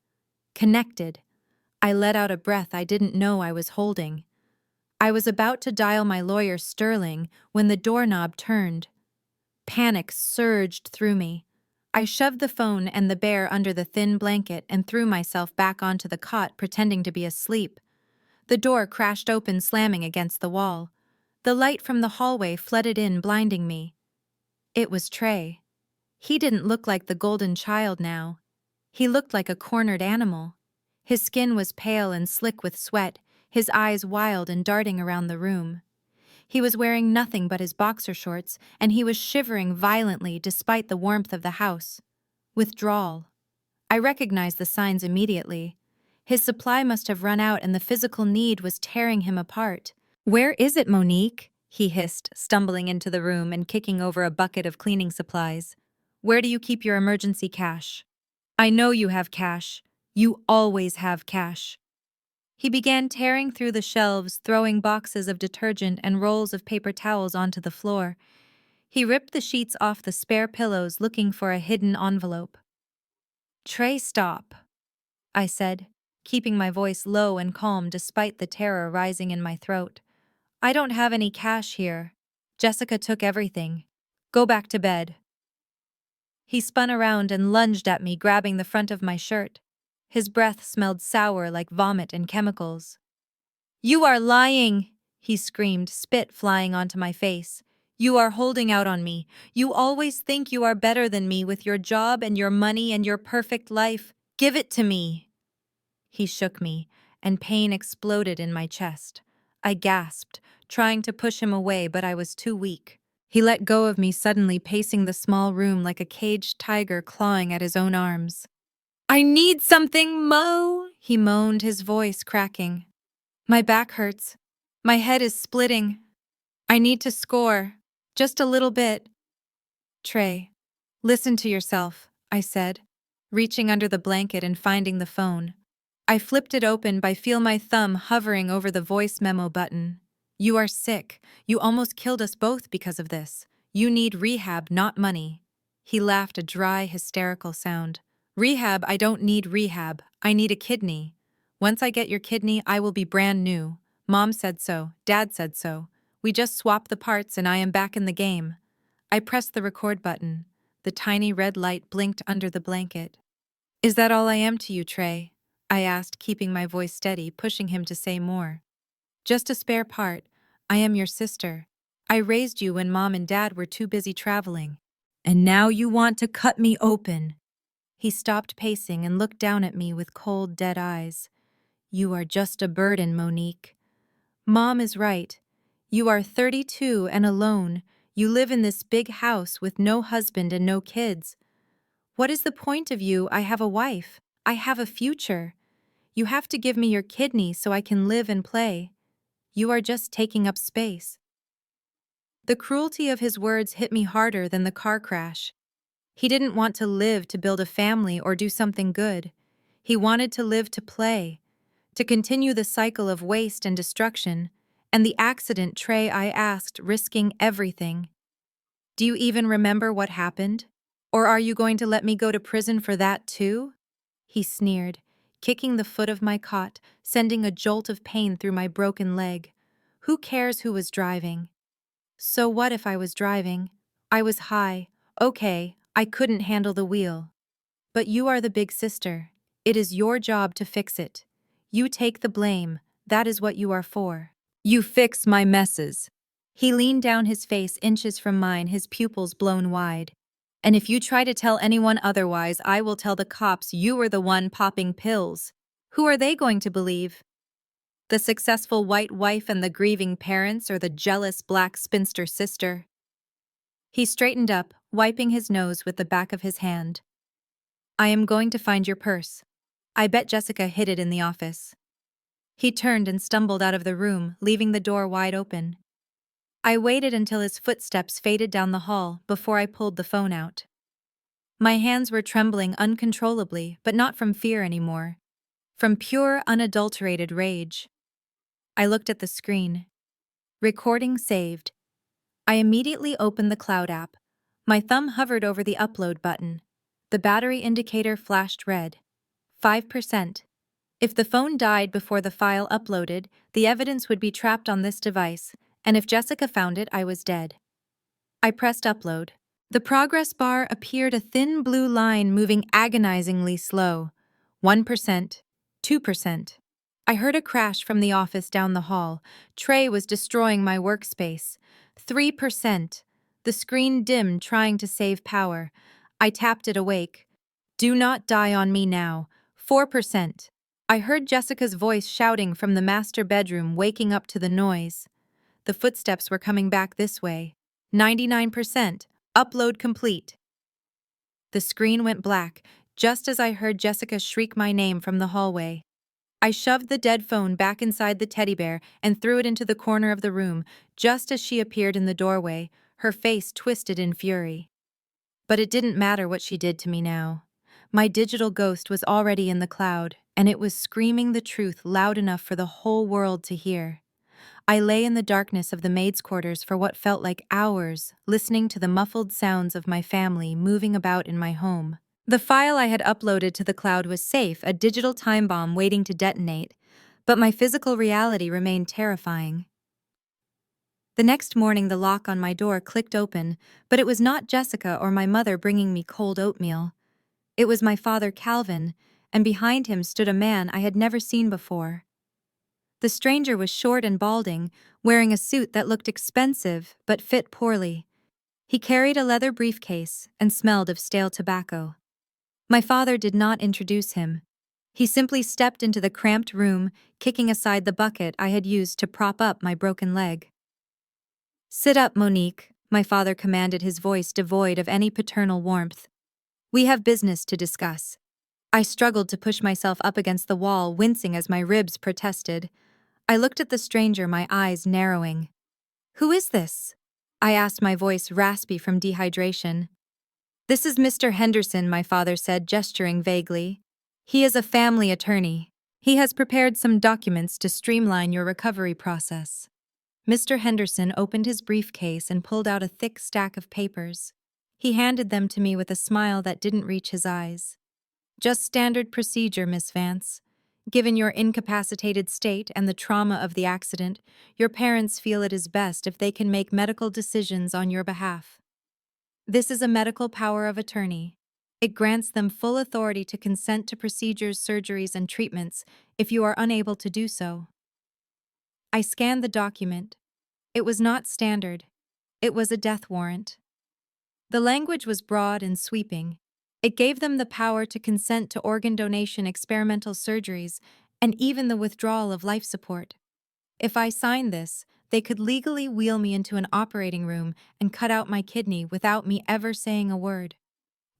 Connected. I let out a breath I didn't know I was holding. I was about to dial my lawyer Sterling when the doorknob turned. Panic surged through me. I shoved the phone and the bear under the thin blanket and threw myself back onto the cot, pretending to be asleep. The door crashed open, slamming against the wall. The light from the hallway flooded in, blinding me. It was Trey. He didn't look like the golden child now. He looked like a cornered animal. His skin was pale and slick with sweat, his eyes wild and darting around the room. He was wearing nothing but his boxer shorts, and he was shivering violently despite the warmth of the house. Withdrawal. I recognized the signs immediately. His supply must have run out and the physical need was tearing him apart. "Where is it, Monique?" he hissed, stumbling into the room and kicking over a bucket of cleaning supplies. "Where do you keep your emergency cash?" "I know you have cash. You always have cash." He began tearing through the shelves, throwing boxes of detergent and rolls of paper towels onto the floor. He ripped the sheets off the spare pillows, looking for a hidden envelope. "Trey, stop," I said, keeping my voice low and calm despite the terror rising in my throat. "I don't have any cash here. Jessica took everything. Go back to bed." He spun around and lunged at me, grabbing the front of my shirt. His breath smelled sour like vomit and chemicals. "You are lying," he screamed, spit flying onto my face. "You are holding out on me. You always think you are better than me with your job and your money and your perfect life. Give it to me." He shook me, and pain exploded in my chest. I gasped, trying to push him away, but I was too weak. He let go of me suddenly, pacing the small room like a caged tiger clawing at his own arms. "I need something, Mo," he moaned, his voice cracking. "My back hurts. My head is splitting. I need to score. Just a little bit." "Trey, listen to yourself," I said, reaching under the blanket and finding the phone. I flipped it open by feel my thumb hovering over the voice memo button. "You are sick. You almost killed us both because of this. You need rehab, not money." He laughed, a dry, hysterical sound. "Rehab? I don't need rehab. I need a kidney. Once I get your kidney, I will be brand new. Mom said so. Dad said so. We just swap the parts and I am back in the game." I pressed the record button. The tiny red light blinked under the blanket. "Is that all I am to you, Trey?" I asked, keeping my voice steady, pushing him to say more. "Just a spare part. I am your sister. I raised you when Mom and Dad were too busy traveling. And now you want to cut me open." He stopped pacing and looked down at me with cold, dead eyes. "You are just a burden, Monique. Mom is right. You are 32 and alone. You live in this big house with no husband and no kids. What is the point of you? I have a wife. I have a future. You have to give me your kidney so I can live and play. You are just taking up space." The cruelty of his words hit me harder than the car crash. He didn't want to live to build a family or do something good. He wanted to live to play, to continue the cycle of waste and destruction. And the accident, Trey, I asked, risking everything. "Do you even remember what happened? Or are you going to let me go to prison for that too?" He sneered, kicking the foot of my cot, sending a jolt of pain through my broken leg. Who cares who was driving? So what if I was driving? I was high. Okay, I couldn't handle the wheel. But you are the big sister. It is your job to fix it. You take the blame. That is what you are for. You fix my messes." He leaned down, his face inches from mine, his pupils blown wide. "And if you try to tell anyone otherwise, I will tell the cops you were the one popping pills. Who are they going to believe? The successful white wife and the grieving parents, or the jealous black spinster sister?" He straightened up, wiping his nose with the back of his hand. "I am going to find your purse. I bet Jessica hid it in the office." He turned and stumbled out of the room, leaving the door wide open. I waited until his footsteps faded down the hall before I pulled the phone out. My hands were trembling uncontrollably, but not from fear anymore. From pure, unadulterated rage. I looked at the screen. Recording saved. I immediately opened the Cloud app. My thumb hovered over the upload button. The battery indicator flashed red. 5%. If the phone died before the file uploaded, the evidence would be trapped on this device, and if Jessica found it, I was dead. I pressed upload. The progress bar appeared a thin blue line moving agonizingly slow. 1%, 2%. I heard a crash from the office down the hall. Trey was destroying my workspace. 3%. The screen dimmed, trying to save power. I tapped it awake. Do not die on me now. 4%. I heard Jessica's voice shouting from the master bedroom, waking up to the noise. The footsteps were coming back this way. 99%. Upload complete. The screen went black, just as I heard Jessica shriek my name from the hallway. I shoved the dead phone back inside the teddy bear and threw it into the corner of the room, just as she appeared in the doorway, her face twisted in fury. But it didn't matter what she did to me now. My digital ghost was already in the cloud, and it was screaming the truth loud enough for the whole world to hear. I lay in the darkness of the maids' quarters for what felt like hours, listening to the muffled sounds of my family moving about in my home. The file I had uploaded to the cloud was safe, a digital time bomb waiting to detonate, but my physical reality remained terrifying. The next morning, the lock on my door clicked open, but it was not Jessica or my mother bringing me cold oatmeal. It was my father, Calvin, and behind him stood a man I had never seen before. The stranger was short and balding, wearing a suit that looked expensive but fit poorly. He carried a leather briefcase and smelled of stale tobacco. My father did not introduce him. He simply stepped into the cramped room, kicking aside the bucket I had used to prop up my broken leg. "Sit up, Monique," my father commanded, his voice devoid of any paternal warmth. "We have business to discuss." I struggled to push myself up against the wall, wincing as my ribs protested. I looked at the stranger, my eyes narrowing. "Who is this?" I asked, my voice raspy from dehydration. "This is Mr. Henderson," my father said, gesturing vaguely. "He is a family attorney. He has prepared some documents to streamline your recovery process." Mr. Henderson opened his briefcase and pulled out a thick stack of papers. He handed them to me with a smile that didn't reach his eyes. "Just standard procedure, Miss Vance. Given your incapacitated state and the trauma of the accident, your parents feel it is best if they can make medical decisions on your behalf. This is a medical power of attorney. It grants them full authority to consent to procedures, surgeries, and treatments if you are unable to do so." I scanned the document. It was not standard. It was a death warrant. The language was broad and sweeping. It gave them the power to consent to organ donation, experimental surgeries, and even the withdrawal of life support. If I signed this, they could legally wheel me into an operating room and cut out my kidney without me ever saying a word.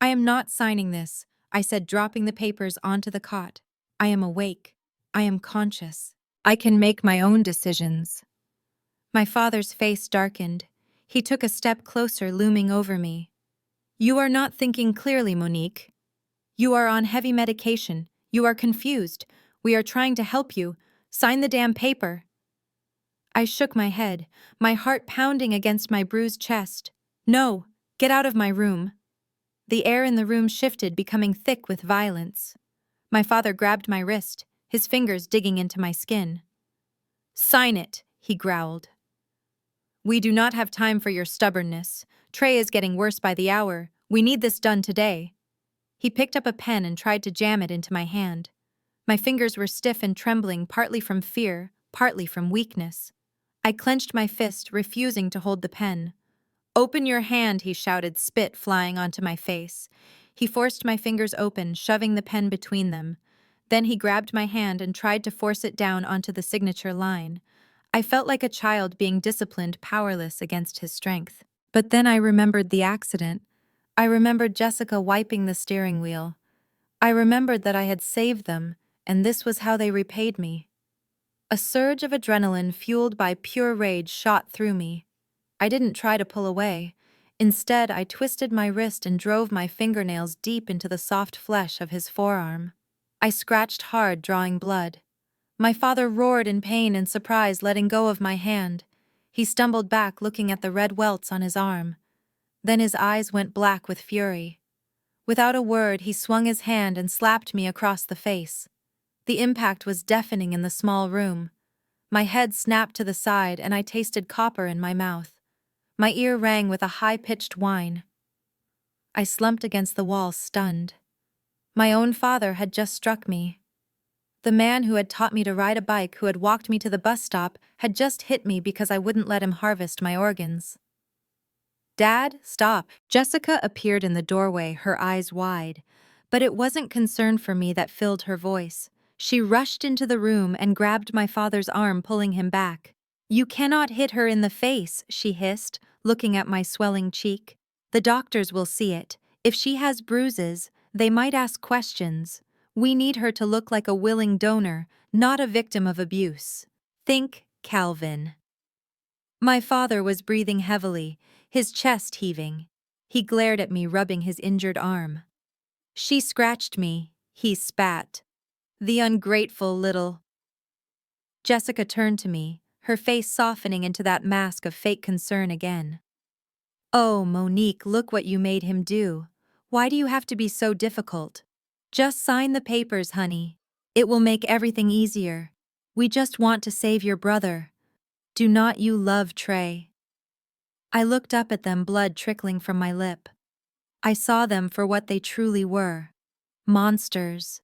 "I am not signing this," I said, dropping the papers onto the cot. "I am awake. I am conscious. I can make my own decisions." My father's face darkened. He took a step closer, looming over me. "You are not thinking clearly, Monique. You are on heavy medication. You are confused. We are trying to help you. Sign the damn paper." I shook my head, my heart pounding against my bruised chest. "No, get out of my room." The air in the room shifted, becoming thick with violence. My father grabbed my wrist, his fingers digging into my skin. "Sign it," he growled. "We do not have time for your stubbornness. Trey is getting worse by the hour. We need this done today." He picked up a pen and tried to jam it into my hand. My fingers were stiff and trembling, partly from fear, partly from weakness. I clenched my fist, refusing to hold the pen. "Open your hand," he shouted, spit flying onto my face. He forced my fingers open, shoving the pen between them. Then he grabbed my hand and tried to force it down onto the signature line. I felt like a child being disciplined, powerless against his strength. But then I remembered the accident. I remembered Jessica wiping the steering wheel. I remembered that I had saved them, and this was how they repaid me. A surge of adrenaline fueled by pure rage shot through me. I didn't try to pull away. Instead, I twisted my wrist and drove my fingernails deep into the soft flesh of his forearm. I scratched hard, drawing blood. My father roared in pain and surprise, letting go of my hand. He stumbled back, looking at the red welts on his arm. Then his eyes went black with fury. Without a word, he swung his hand and slapped me across the face. The impact was deafening in the small room. My head snapped to the side and I tasted copper in my mouth. My ear rang with a high-pitched whine. I slumped against the wall, stunned. My own father had just struck me. The man who had taught me to ride a bike, who had walked me to the bus stop, had just hit me because I wouldn't let him harvest my organs. "Dad, stop." Jessica appeared in the doorway, her eyes wide. But it wasn't concern for me that filled her voice. She rushed into the room and grabbed my father's arm, pulling him back. "You cannot hit her in the face," she hissed, looking at my swelling cheek. "The doctors will see it. If she has bruises, they might ask questions. We need her to look like a willing donor, not a victim of abuse. Think Calvin." My father was breathing heavily, his chest heaving. He glared at me, rubbing his injured arm. "She scratched me," he spat. "The ungrateful little—" Jessica turned to me, her face softening into that mask of fake concern again. "Oh, Monique, look what you made him do. Why do you have to be so difficult? Just sign the papers, honey. It will make everything easier. We just want to save your brother. Do not you love Trey?" I looked up at them, blood trickling from my lip. I saw them for what they truly were. Monsters.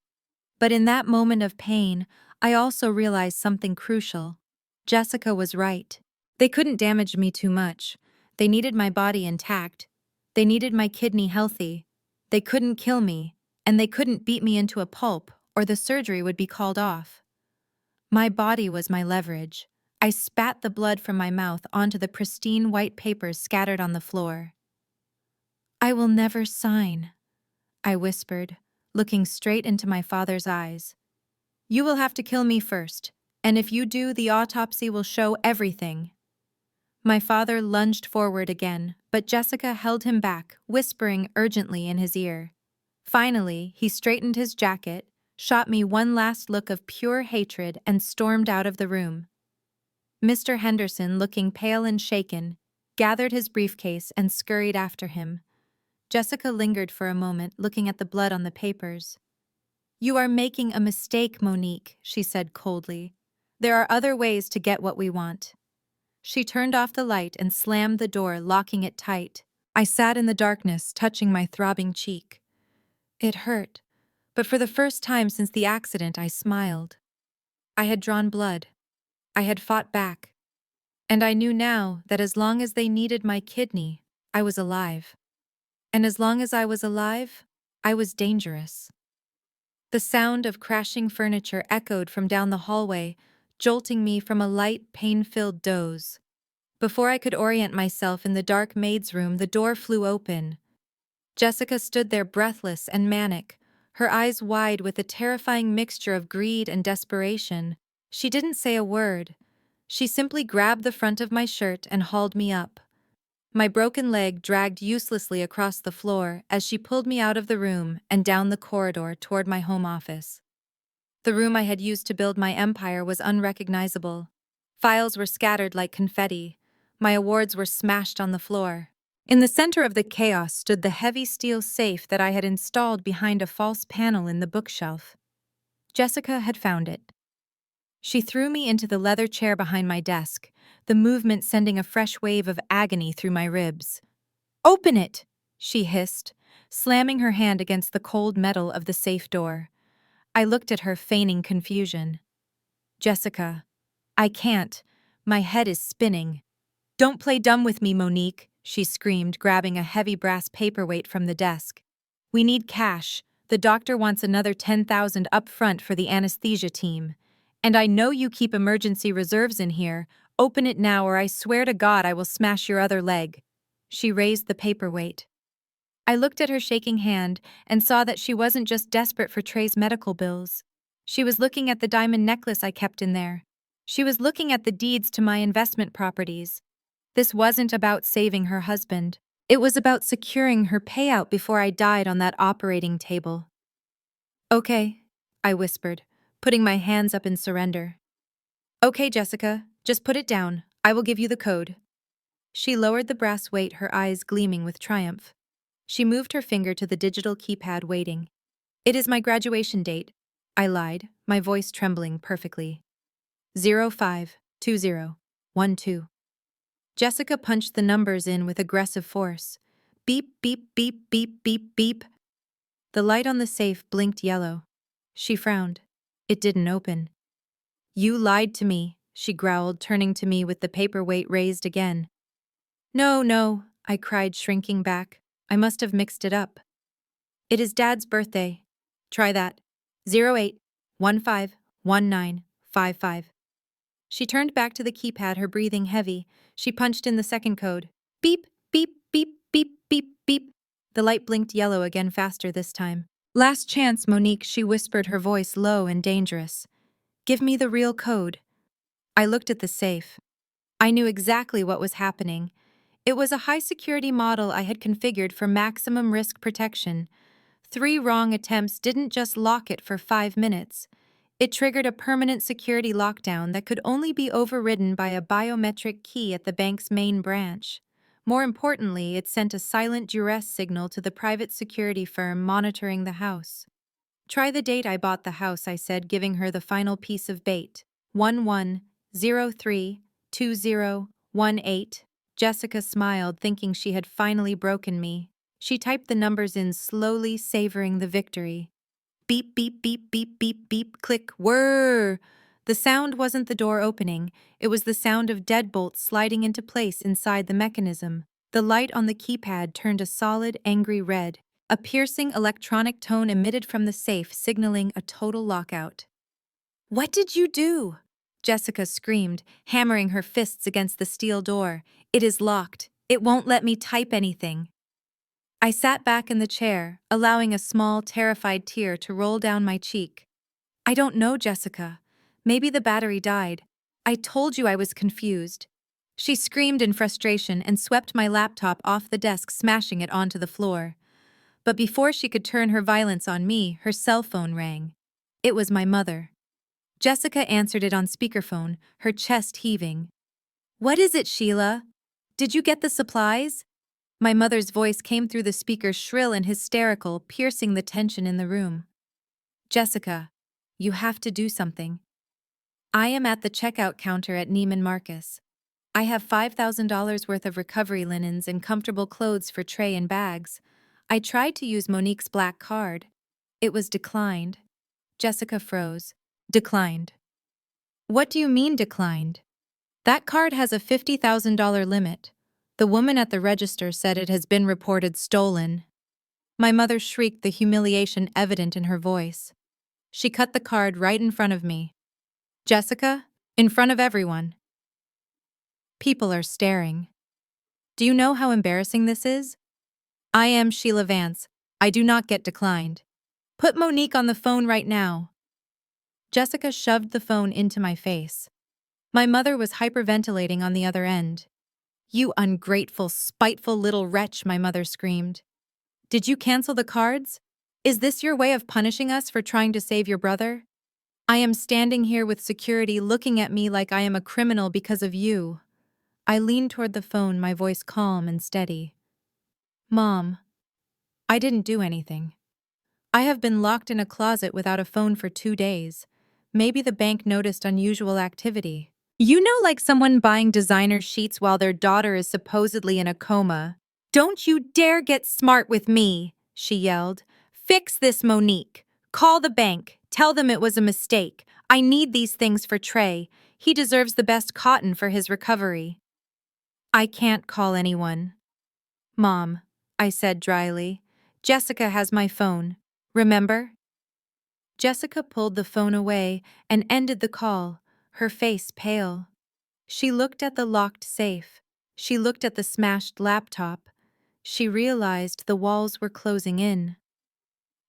But in that moment of pain, I also realized something crucial. Jessica was right. They couldn't damage me too much. They needed my body intact. They needed my kidney healthy. They couldn't kill me, and they couldn't beat me into a pulp, or the surgery would be called off. My body was my leverage. I spat the blood from my mouth onto the pristine white papers scattered on the floor. "I will never sign," I whispered, looking straight into my father's eyes. "You will have to kill me first, and if you do, the autopsy will show everything." My father lunged forward again, but Jessica held him back, whispering urgently in his ear. Finally, he straightened his jacket, shot me one last look of pure hatred, and stormed out of the room. Mr. Henderson, looking pale and shaken, gathered his briefcase and scurried after him. Jessica lingered for a moment, looking at the blood on the papers. "You are making a mistake, Monique," she said coldly. "There are other ways to get what we want." She turned off the light and slammed the door, locking it tight. I sat in the darkness, touching my throbbing cheek. It hurt, but for the first time since the accident, I smiled. I had drawn blood. I had fought back. And I knew now that as long as they needed my kidney, I was alive. And as long as I was alive, I was dangerous. The sound of crashing furniture echoed from down the hallway, jolting me from a light, pain-filled doze. Before I could orient myself in the dark maid's room, the door flew open. Jessica stood there breathless and manic, her eyes wide with a terrifying mixture of greed and desperation. She didn't say a word. She simply grabbed the front of my shirt and hauled me up. My broken leg dragged uselessly across the floor as she pulled me out of the room and down the corridor toward my home office. The room I had used to build my empire was unrecognizable. Files were scattered like confetti. My awards were smashed on the floor. In the center of the chaos stood the heavy steel safe that I had installed behind a false panel in the bookshelf. Jessica had found it. She threw me into the leather chair behind my desk, the movement sending a fresh wave of agony through my ribs. "Open it!" she hissed, slamming her hand against the cold metal of the safe door. I looked at her, feigning confusion. "Jessica, I can't. My head is spinning." "Don't play dumb with me, Monique," she screamed, grabbing a heavy brass paperweight from the desk. "We need cash. The doctor wants another 10,000 up front for the anesthesia team. And I know you keep emergency reserves in here. Open it now, or I swear to God I will smash your other leg." She raised the paperweight. I looked at her shaking hand and saw that she wasn't just desperate for Trey's medical bills. She was looking at the diamond necklace I kept in there. She was looking at the deeds to my investment properties. This wasn't about saving her husband. It was about securing her payout before I died on that operating table. "Okay," I whispered, putting my hands up in surrender. "Okay, Jessica, just put it down. I will give you the code." She lowered the brass weight, her eyes gleaming with triumph. She moved her finger to the digital keypad, waiting. "It is my graduation date," I lied, my voice trembling perfectly. 052012. Jessica punched the numbers in with aggressive force. Beep, beep, beep, beep, beep, beep. The light on the safe blinked yellow. She frowned. It didn't open. You lied to me, she growled, turning to me with the paperweight raised again. No, no, I cried, shrinking back. I must have mixed it up. It is Dad's birthday. Try that. 08151955. She turned back to the keypad, her breathing heavy. She punched in the second code. Beep, beep, beep, beep, beep, beep. The light blinked yellow again, faster this time. Last chance, Monique, she whispered, her voice low and dangerous. Give me the real code. I looked at the safe. I knew exactly what was happening. It was a high-security model I had configured for maximum risk protection. 3 wrong attempts didn't just lock it for 5 minutes. It triggered a permanent security lockdown that could only be overridden by a biometric key at the bank's main branch. More importantly, it sent a silent duress signal to the private security firm monitoring the house. Try the date I bought the house, I said, giving her the final piece of bait. 11032018. Jessica smiled, thinking she had finally broken me. She typed the numbers in slowly, savoring the victory. Beep, beep, beep, beep, beep, beep, click, whirr. The sound wasn't the door opening, it was the sound of deadbolts sliding into place inside the mechanism. The light on the keypad turned a solid, angry red. A piercing electronic tone emitted from the safe, signaling a total lockout. What did you do? Jessica screamed, hammering her fists against the steel door. It is locked. It won't let me type anything. I sat back in the chair, allowing a small, terrified tear to roll down my cheek. I don't know, Jessica. Maybe the battery died. I told you I was confused. She screamed in frustration and swept my laptop off the desk, smashing it onto the floor. But before she could turn her violence on me, her cell phone rang. It was my mother. Jessica answered it on speakerphone, her chest heaving. What is it, Sheila? Did you get the supplies? My mother's voice came through the speaker, shrill and hysterical, piercing the tension in the room. Jessica, you have to do something. I am at the checkout counter at Neiman Marcus. I have $5,000 worth of recovery linens and comfortable clothes for tray and bags. I tried to use Monique's black card. It was declined. Jessica froze. Declined. What do you mean declined? That card has a $50,000 limit. The woman at the register said it has been reported stolen. My mother shrieked, the humiliation evident in her voice. She cut the card right in front of me. Jessica, in front of everyone. People are staring. Do you know how embarrassing this is? I am Sheila Vance. I do not get declined. Put Monique on the phone right now. Jessica shoved the phone into my face. My mother was hyperventilating on the other end. You ungrateful, spiteful little wretch, my mother screamed. Did you cancel the cards? Is this your way of punishing us for trying to save your brother? I am standing here with security looking at me like I am a criminal because of you. I leaned toward the phone, my voice calm and steady. Mom, I didn't do anything. I have been locked in a closet without a phone for 2 days. Maybe the bank noticed unusual activity. You know, like someone buying designer sheets while their daughter is supposedly in a coma. Don't you dare get smart with me, she yelled. Fix this, Monique. Call the bank. Tell them it was a mistake. I need these things for Trey. He deserves the best cotton for his recovery. I can't call anyone. Mom, I said dryly. Jessica has my phone. Remember? Jessica pulled the phone away and ended the call, her face pale. She looked at the locked safe. She looked at the smashed laptop. She realized the walls were closing in.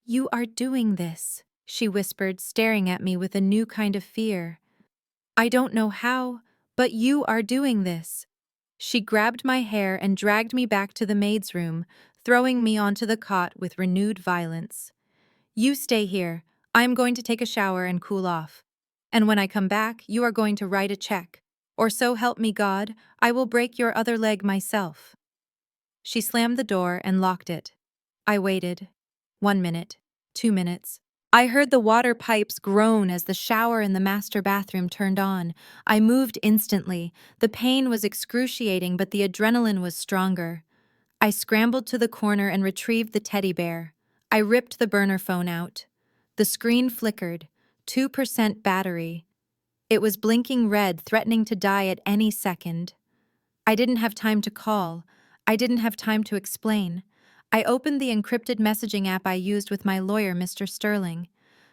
You are doing this, she whispered, staring at me with a new kind of fear. I don't know how, but you are doing this. She grabbed my hair and dragged me back to the maid's room, throwing me onto the cot with renewed violence. You stay here. I am going to take a shower and cool off. And when I come back, you are going to write a check. Or so help me God, I will break your other leg myself. She slammed the door and locked it. I waited. 1 minute, 2 minutes. I heard the water pipes groan as the shower in the master bathroom turned on. I moved instantly. The pain was excruciating, but the adrenaline was stronger. I scrambled to the corner and retrieved the teddy bear. I ripped the burner phone out. The screen flickered. 2% battery. It was blinking red, threatening to die at any second. I didn't have time to call. I didn't have time to explain. I opened the encrypted messaging app I used with my lawyer, Mr. Sterling.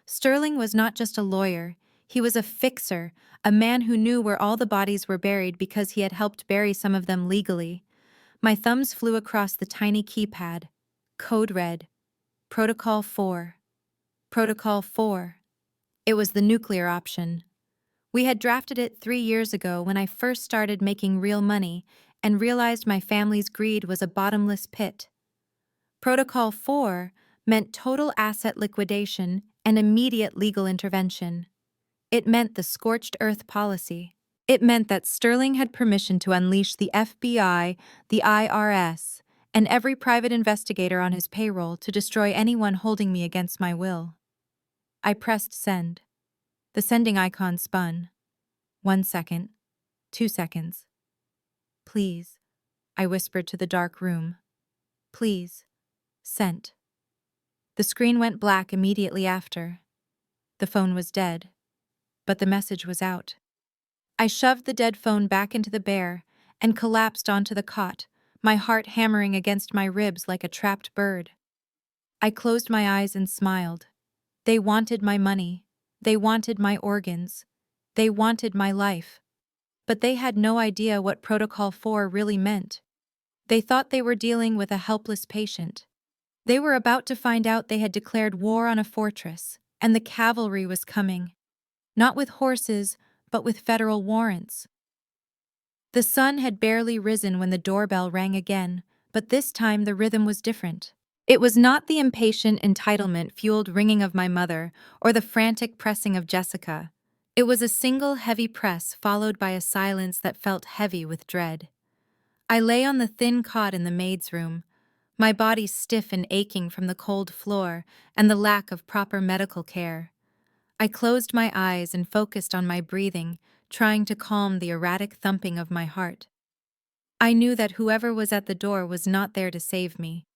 Sterling was not just a lawyer. He was a fixer, a man who knew where all the bodies were buried because he had helped bury some of them legally. My thumbs flew across the tiny keypad. Code red. Protocol 4. Protocol 4. It was the nuclear option. We had drafted it 3 years ago when I first started making real money and realized my family's greed was a bottomless pit. Protocol 4 meant total asset liquidation and immediate legal intervention. It meant the scorched earth policy. It meant that Sterling had permission to unleash the FBI, the IRS, and every private investigator on his payroll to destroy anyone holding me against my will. I pressed send. The sending icon spun. 1 second. 2 seconds. Please, I whispered to the dark room. Please. Sent. The screen went black immediately after. The phone was dead, but the message was out. I shoved the dead phone back into the bear and collapsed onto the cot, my heart hammering against my ribs like a trapped bird. I closed my eyes and smiled. They wanted my money. They wanted my organs. They wanted my life. But they had no idea what Protocol 4 really meant. They thought they were dealing with a helpless patient. They were about to find out they had declared war on a fortress, and the cavalry was coming. Not with horses, but with federal warrants. The sun had barely risen when the doorbell rang again, but this time the rhythm was different. It was not the impatient, entitlement-fueled ringing of my mother or the frantic pressing of Jessica. It was a single heavy press followed by a silence that felt heavy with dread. I lay on the thin cot in the maid's room, my body stiff and aching from the cold floor and the lack of proper medical care. I closed my eyes and focused on my breathing, trying to calm the erratic thumping of my heart. I knew that whoever was at the door was not there to save me.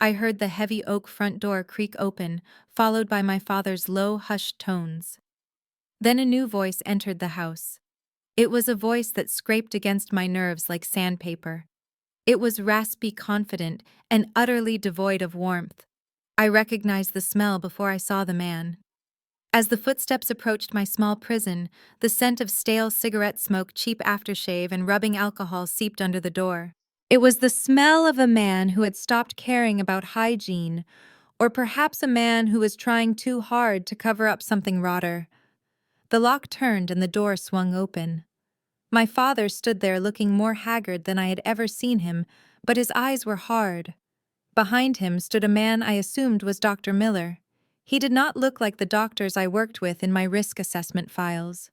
I heard the heavy oak front door creak open, followed by my father's low, hushed tones. Then a new voice entered the house. It was a voice that scraped against my nerves like sandpaper. It was raspy, confident, and utterly devoid of warmth. I recognized the smell before I saw the man. As the footsteps approached my small prison, the scent of stale cigarette smoke, cheap aftershave, and rubbing alcohol seeped under the door. It was the smell of a man who had stopped caring about hygiene, or perhaps a man who was trying too hard to cover up something rotter. The lock turned and the door swung open. My father stood there looking more haggard than I had ever seen him, but his eyes were hard. Behind him stood a man I assumed was Dr. Miller. He did not look like the doctors I worked with in my risk assessment files.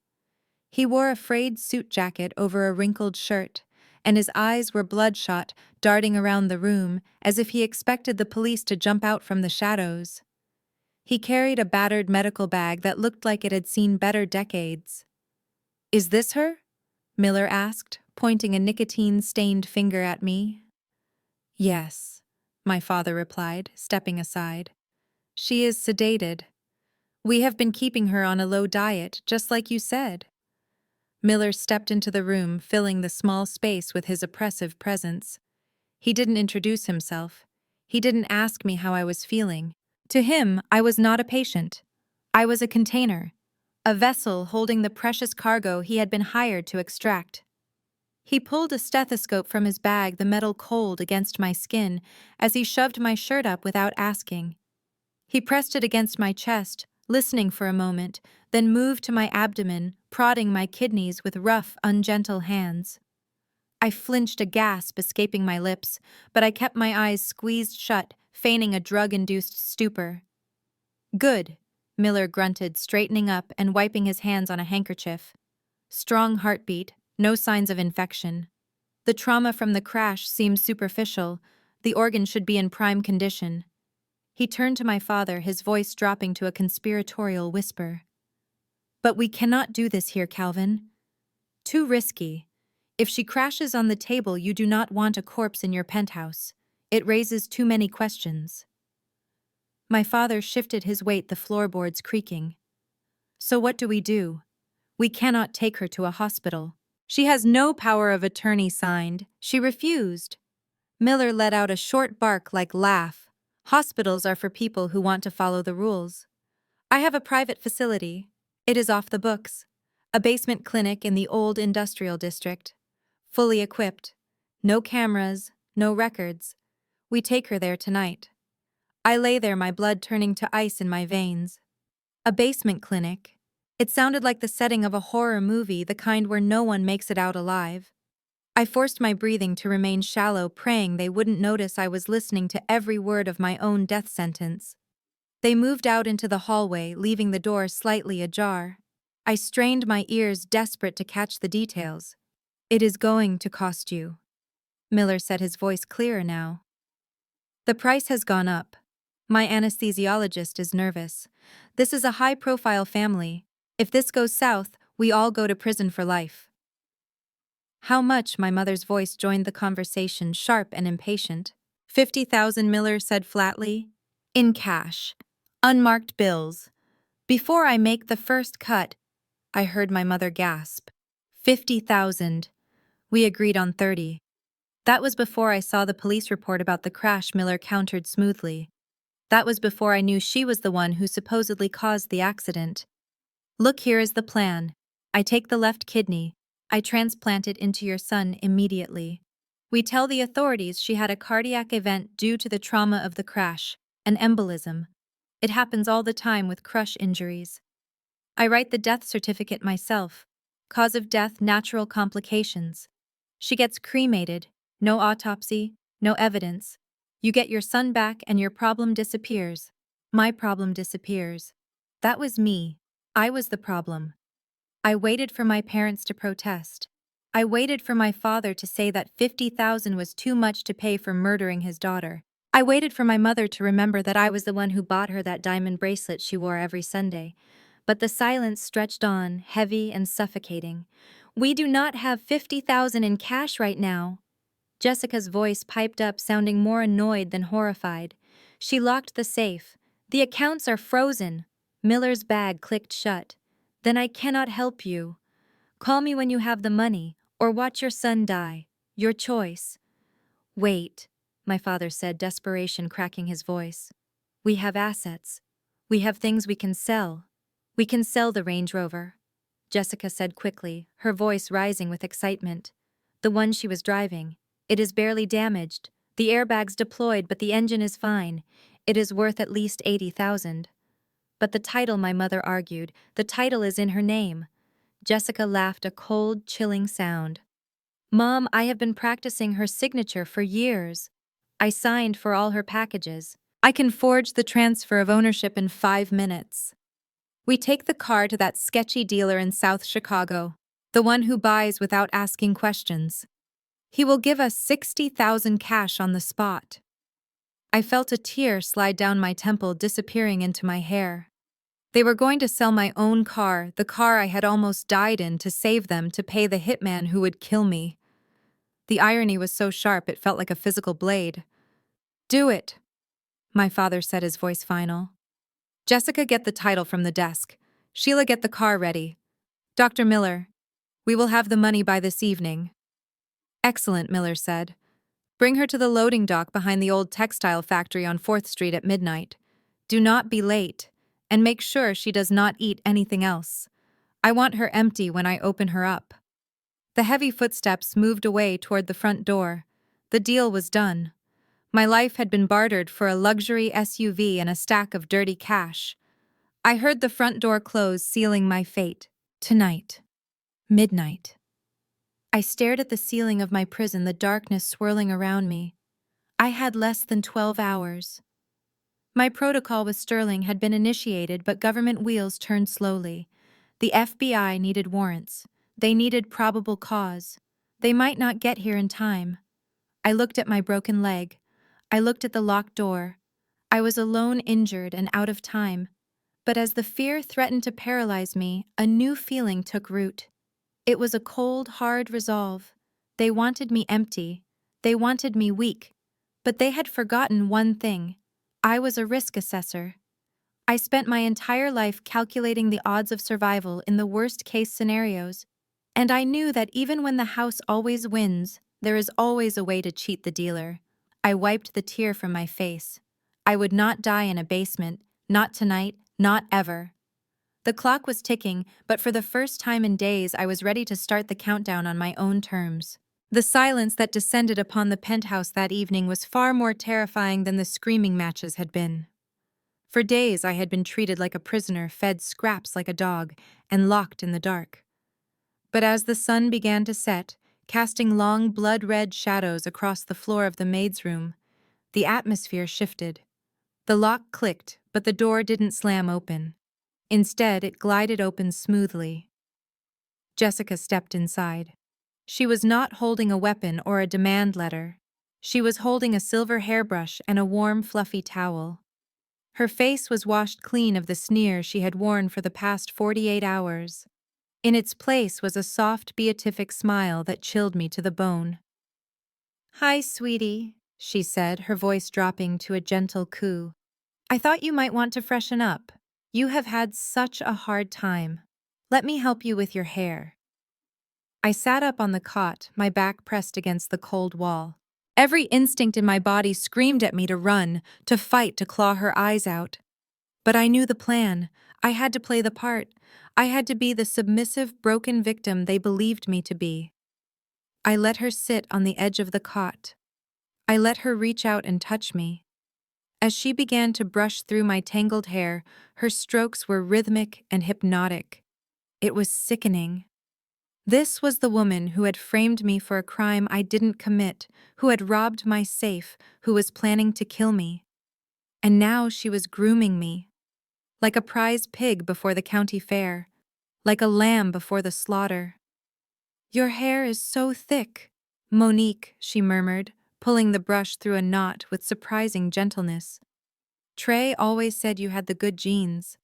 He wore a frayed suit jacket over a wrinkled shirt, and his eyes were bloodshot, darting around the room as if he expected the police to jump out from the shadows. He carried a battered medical bag that looked like it had seen better decades. "Is this her?" Miller asked, pointing a nicotine-stained finger at me. "Yes," my father replied, stepping aside. "She is sedated. We have been keeping her on a low diet, just like you said." Miller stepped into the room, filling the small space with his oppressive presence. He didn't introduce himself. He didn't ask me how I was feeling. To him, I was not a patient. I was a container, a vessel holding the precious cargo he had been hired to extract. He pulled a stethoscope from his bag, the metal cold against my skin, as he shoved my shirt up without asking. He pressed it against my chest, listening for a moment, then moved to my abdomen, prodding my kidneys with rough, ungentle hands. I flinched, a gasp escaping my lips, but I kept my eyes squeezed shut, feigning a drug-induced stupor. "Good," Miller grunted, straightening up and wiping his hands on a handkerchief. "Strong heartbeat, no signs of infection. The trauma from the crash seems superficial. The organ should be in prime condition." He turned to my father, his voice dropping to a conspiratorial whisper. "But we cannot do this here, Calvin. Too risky. If she crashes on the table, you do not want a corpse in your penthouse. It raises too many questions. My father shifted his weight, the floorboards creaking. So what do? We cannot take her to a hospital. She has no power of attorney signed. She refused. Miller let out a short bark like laugh. Hospitals are for people who want to follow the rules. I have a private facility. It is off the books. A basement clinic in the old industrial district. Fully equipped. No cameras, no records. We take her there tonight. I lay there, my blood turning to ice in my veins. A basement clinic. It sounded like the setting of a horror movie, the kind where no one makes it out alive. I forced my breathing to remain shallow, praying they wouldn't notice I was listening to every word of my own death sentence. They moved out into the hallway, leaving the door slightly ajar. I strained my ears, desperate to catch the details. It is going to cost you. Miller said, his voice clearer now. The price has gone up. My anesthesiologist is nervous. This is a high-profile family. If this goes south, we all go to prison for life. How much? My mother's voice joined the conversation, sharp and impatient. 50,000, Miller said flatly. In cash. Unmarked bills. Before I make the first cut, I heard my mother gasp. 50,000. We agreed on 30. That was before I saw the police report about the crash, Miller countered smoothly. That was before I knew she was the one who supposedly caused the accident. Look, here is the plan. I take the left kidney. I transplant it into your son immediately. We tell the authorities she had a cardiac event due to the trauma of the crash, an embolism. It happens all the time with crush injuries. I write the death certificate myself. Cause of death, natural complications. She gets cremated, no autopsy, no evidence. You get your son back and your problem disappears. My problem disappears. That was me. I was the problem. I waited for my parents to protest. I waited for my father to say that 50,000 was too much to pay for murdering his daughter. I waited for my mother to remember that I was the one who bought her that diamond bracelet she wore every Sunday. But the silence stretched on, heavy and suffocating. We do not have 50,000 in cash right now. Jessica's voice piped up, sounding more annoyed than horrified. She locked the safe. The accounts are frozen. Miller's bag clicked shut. Then I cannot help you. Call me when you have the money, or watch your son die. Your choice. Wait, my father said, desperation cracking his voice. We have assets. We have things we can sell. We can sell the Range Rover, Jessica said quickly, her voice rising with excitement. The one she was driving. It is barely damaged. The airbags deployed, but the engine is fine. It is worth at least 80,000. But the title, my mother argued, the title is in her name. Jessica laughed, a cold, chilling sound. Mom, I have been practicing her signature for years. I signed for all her packages. I can forge the transfer of ownership in 5 minutes. We take the car to that sketchy dealer in South Chicago, the one who buys without asking questions. He will give us 60,000 cash on the spot. I felt a tear slide down my temple, disappearing into my hair. They were going to sell my own car, the car I had almost died in, to save them, to pay the hitman who would kill me. The irony was so sharp it felt like a physical blade. Do it, my father said, his voice final. Jessica, get the title from the desk. Sheila, get the car ready. Dr. Miller, we will have the money by this evening. Excellent, Miller said. Bring her to the loading dock behind the old textile factory on 4th Street at midnight. Do not be late, and make sure she does not eat anything else. I want her empty when I open her up. The heavy footsteps moved away toward the front door. The deal was done. My life had been bartered for a luxury SUV and a stack of dirty cash. I heard the front door close, sealing my fate. Tonight. Midnight. I stared at the ceiling of my prison, the darkness swirling around me. I had less than 12 hours. My protocol with Sterling had been initiated, but government wheels turned slowly. The FBI needed warrants. They needed probable cause. They might not get here in time. I looked at my broken leg. I looked at the locked door. I was alone, injured, and out of time. But as the fear threatened to paralyze me, a new feeling took root. It was a cold, hard resolve. They wanted me empty. They wanted me weak. But they had forgotten one thing. I was a risk assessor. I spent my entire life calculating the odds of survival in the worst-case scenarios, and I knew that even when the house always wins, there is always a way to cheat the dealer. I wiped the tear from my face. I would not die in a basement, not tonight, not ever. The clock was ticking, but for the first time in days I was ready to start the countdown on my own terms. The silence that descended upon the penthouse that evening was far more terrifying than the screaming matches had been. For days I had been treated like a prisoner, fed scraps like a dog, and locked in the dark. But as the sun began to set, casting long blood-red shadows across the floor of the maid's room, the atmosphere shifted. The lock clicked, but the door didn't slam open. Instead, it glided open smoothly. Jessica stepped inside. She was not holding a weapon or a demand letter. She was holding a silver hairbrush and a warm, fluffy towel. Her face was washed clean of the sneer she had worn for the past 48 hours. In its place was a soft, beatific smile that chilled me to the bone. "Hi, sweetie," she said, her voice dropping to a gentle coo. "I thought you might want to freshen up. You have had such a hard time. Let me help you with your hair." I sat up on the cot, my back pressed against the cold wall. Every instinct in my body screamed at me to run, to fight, to claw her eyes out. But I knew the plan. I had to play the part. I had to be the submissive, broken victim they believed me to be. I let her sit on the edge of the cot. I let her reach out and touch me. As she began to brush through my tangled hair, her strokes were rhythmic and hypnotic. It was sickening. This was the woman who had framed me for a crime I didn't commit, who had robbed my safe, who was planning to kill me. And now she was grooming me. Like a prize pig before the county fair. Like a lamb before the slaughter. "Your hair is so thick, Monique," she murmured, pulling the brush through a knot with surprising gentleness. "Trey always said you had the good genes.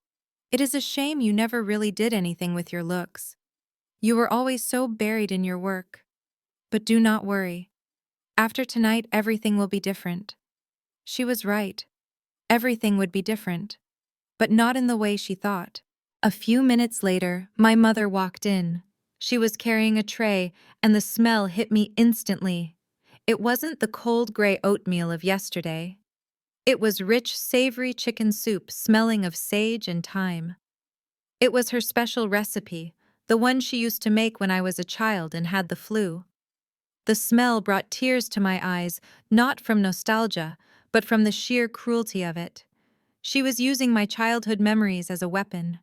It is a shame you never really did anything with your looks. You were always so buried in your work. But do not worry. After tonight, everything will be different." She was right. Everything would be different. But not in the way she thought. A few minutes later, my mother walked in. She was carrying a tray, and the smell hit me instantly. It wasn't the cold gray oatmeal of yesterday. It was rich, savory chicken soup smelling of sage and thyme. It was her special recipe, the one she used to make when I was a child and had the flu. The smell brought tears to my eyes, not from nostalgia, but from the sheer cruelty of it. She was using my childhood memories as a weapon.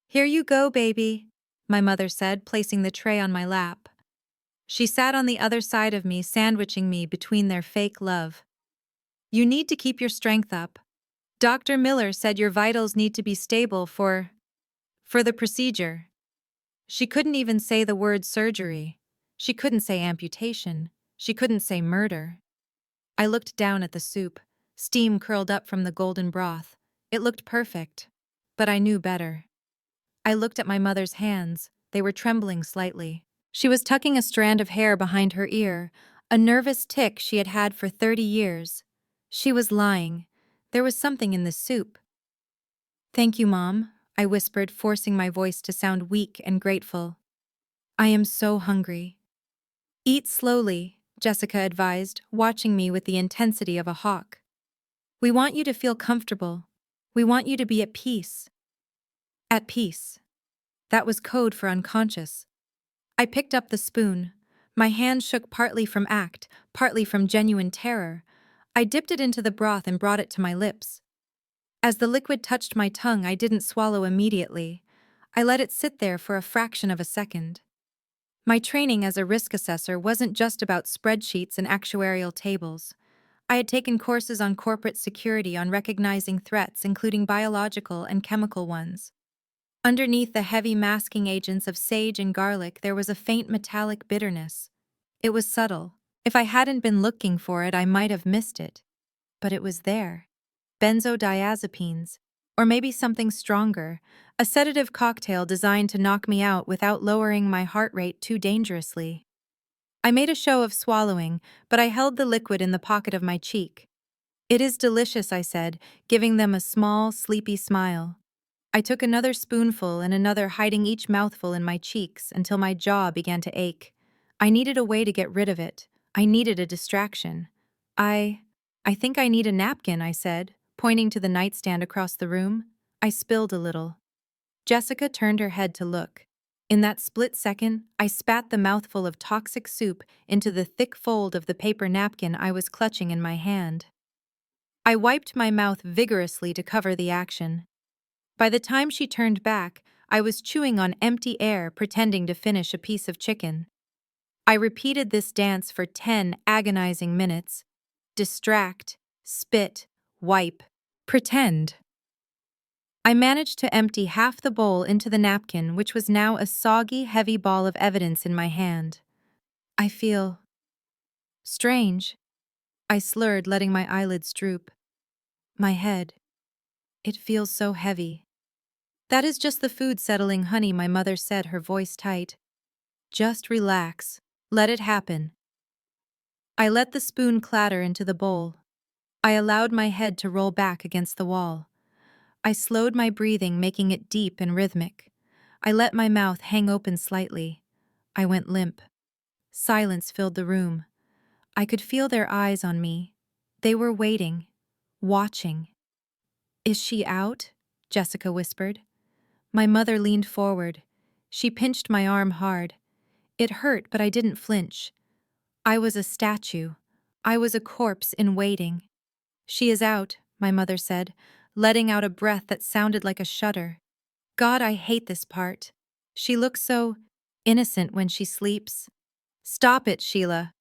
"Here you go, baby," my mother said, placing the tray on my lap. She sat on the other side of me, sandwiching me between their fake love. "You need to keep your strength up. Dr. Miller said your vitals need to be stable for the procedure." She couldn't even say the word surgery. She couldn't say amputation. She couldn't say murder. I looked down at the soup. Steam curled up from the golden broth. It looked perfect. But I knew better. I looked at my mother's hands. They were trembling slightly. She was tucking a strand of hair behind her ear, a nervous tic she had had for 30 years. She was lying. There was something in the soup. "Thank you, Mom," I whispered, forcing my voice to sound weak and grateful. "I am so hungry." "Eat slowly," Jessica advised, watching me with the intensity of a hawk. "We want you to feel comfortable. We want you to be at peace." At peace. That was code for unconscious. I picked up the spoon. My hand shook partly from act, partly from genuine terror. I dipped it into the broth and brought it to my lips. As the liquid touched my tongue, I didn't swallow immediately. I let it sit there for a fraction of a second. My training as a risk assessor wasn't just about spreadsheets and actuarial tables. I had taken courses on corporate security, on recognizing threats, including biological and chemical ones. Underneath the heavy masking agents of sage and garlic, there was a faint metallic bitterness. It was subtle. If I hadn't been looking for it, I might have missed it. But it was there. Benzodiazepines. Or maybe something stronger, a sedative cocktail designed to knock me out without lowering my heart rate too dangerously. I made a show of swallowing, but I held the liquid in the pocket of my cheek. "It is delicious," I said, giving them a small, sleepy smile. I took another spoonful and another, hiding each mouthful in my cheeks until my jaw began to ache. I needed a way to get rid of it. I needed a distraction. I think I need a napkin," I said, pointing to the nightstand across the room. I spilled a little. Jessica turned her head to look. In that split second, I spat the mouthful of toxic soup into the thick fold of the paper napkin I was clutching in my hand. I wiped my mouth vigorously to cover the action. By the time she turned back, I was chewing on empty air, pretending to finish a piece of chicken. I repeated this dance for 10 agonizing minutes. Distract, spit, wipe, pretend. I managed to empty half the bowl into the napkin, which was now a soggy, heavy ball of evidence in my hand. I feel strange, I slurred, letting my eyelids droop. My head. It feels so heavy. "That is just the food settling, honey," my mother said, her voice tight. "Just relax. Let it happen." I let the spoon clatter into the bowl. I allowed my head to roll back against the wall. I slowed my breathing, making it deep and rhythmic. I let my mouth hang open slightly. I went limp. Silence filled the room. I could feel their eyes on me. They were waiting, watching. "Is she out?" Jessica whispered. My mother leaned forward. She pinched my arm hard. It hurt, but I didn't flinch. I was a statue. I was a corpse in waiting. "She is out," my mother said, letting out a breath that sounded like a shudder. God, I hate this part. She looks so innocent when she sleeps. "Stop it, Sheila."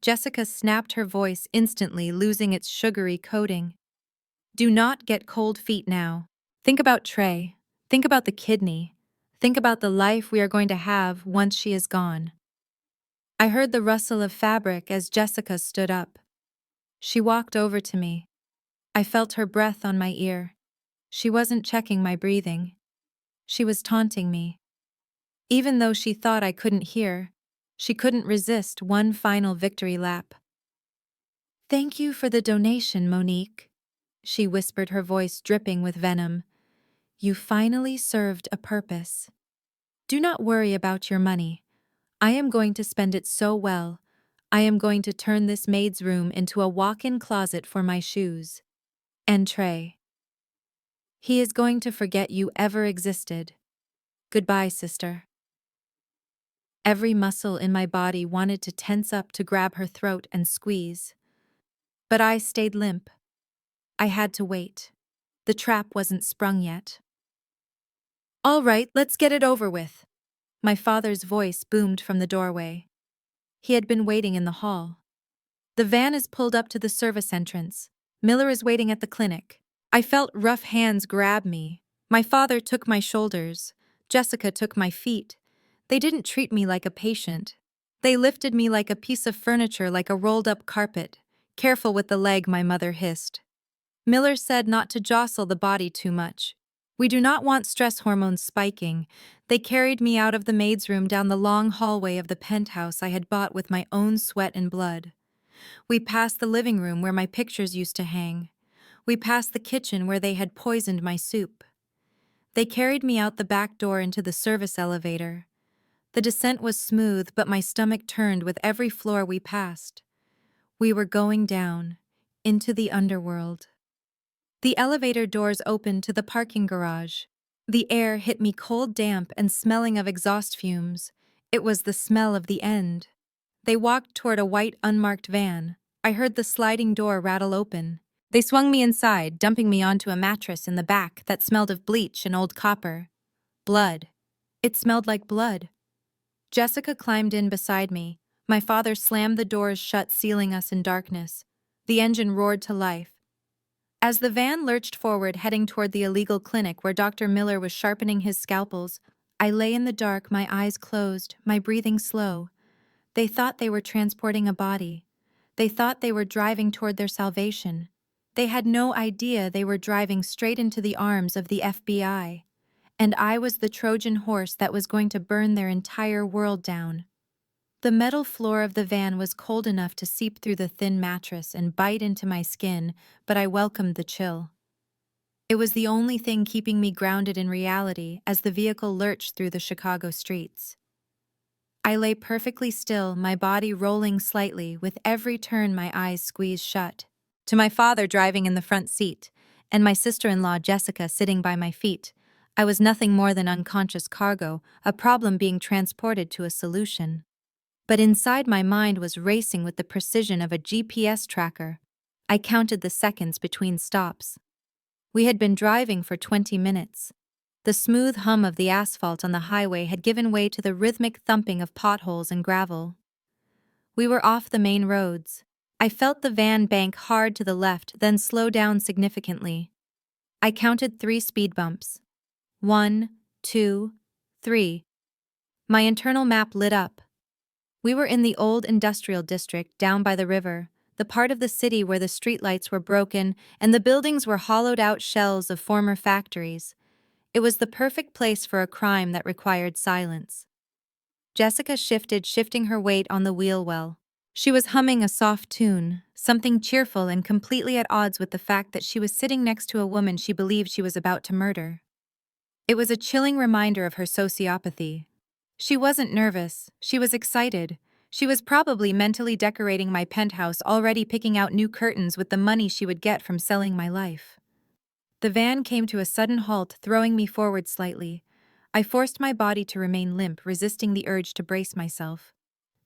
Jessica snapped, her voice instantly losing its sugary coating. "Do not get cold feet now. Think about Trey. Think about the kidney. Think about the life we are going to have once she is gone." I heard the rustle of fabric as Jessica stood up. She walked over to me. I felt her breath on my ear. She wasn't checking my breathing. She was taunting me. Even though she thought I couldn't hear, she couldn't resist one final victory lap. "Thank you for the donation, Monique," she whispered, her voice dripping with venom. "You finally served a purpose. Do not worry about your money. I am going to spend it so well. I am going to turn this maid's room into a walk-in closet for my shoes. And Trey. He is going to forget you ever existed. Goodbye, sister." Every muscle in my body wanted to tense up to grab her throat and squeeze. But I stayed limp. I had to wait. The trap wasn't sprung yet. "All right, let's get it over with." My father's voice boomed from the doorway. He had been waiting in the hall. "The van is pulled up to the service entrance. Miller is waiting at the clinic." I felt rough hands grab me. My father took my shoulders. Jessica took my feet. They didn't treat me like a patient. They lifted me like a piece of furniture, like a rolled-up carpet. "Careful with the leg," my mother hissed. Miller said not to jostle the body too much. "We do not want stress hormones spiking." They carried me out of the maid's room, down the long hallway of the penthouse I had bought with my own sweat and blood. We passed the living room where my pictures used to hang. We passed the kitchen where they had poisoned my soup. They carried me out the back door into the service elevator. The descent was smooth, but my stomach turned with every floor we passed. We were going down, into the underworld. The elevator doors opened to the parking garage. The air hit me cold, damp, and smelling of exhaust fumes. It was the smell of the end. They walked toward a white, unmarked van. I heard the sliding door rattle open. They swung me inside, dumping me onto a mattress in the back that smelled of bleach and old copper. Blood. It smelled like blood. Jessica climbed in beside me. My father slammed the doors shut, sealing us in darkness. The engine roared to life. As the van lurched forward, heading toward the illegal clinic where Dr. Miller was sharpening his scalpels, I lay in the dark, my eyes closed, my breathing slow. They thought they were transporting a body. They thought they were driving toward their salvation. They had no idea they were driving straight into the arms of the FBI. And I was the Trojan horse that was going to burn their entire world down. The metal floor of the van was cold enough to seep through the thin mattress and bite into my skin, but I welcomed the chill. It was the only thing keeping me grounded in reality as the vehicle lurched through the Chicago streets. I lay perfectly still, my body rolling slightly, with every turn my eyes squeezed shut. To my father driving in the front seat, and my sister-in-law Jessica sitting by my feet, I was nothing more than unconscious cargo, a problem being transported to a solution. But inside my mind was racing with the precision of a GPS tracker. I counted the seconds between stops. We had been driving for 20 minutes. The smooth hum of the asphalt on the highway had given way to the rhythmic thumping of potholes and gravel. We were off the main roads. I felt the van bank hard to the left, then slow down significantly. I counted 3 speed bumps. 1, 2, 3. My internal map lit up. We were in the old industrial district down by the river, the part of the city where the streetlights were broken and the buildings were hollowed-out shells of former factories. It was the perfect place for a crime that required silence. Jessica shifting her weight on the wheel well. She was humming a soft tune, something cheerful and completely at odds with the fact that she was sitting next to a woman she believed she was about to murder. It was a chilling reminder of her sociopathy. She wasn't nervous, she was excited. She was probably mentally decorating my penthouse, already picking out new curtains with the money she would get from selling my life. The van came to a sudden halt, throwing me forward slightly. I forced my body to remain limp, resisting the urge to brace myself.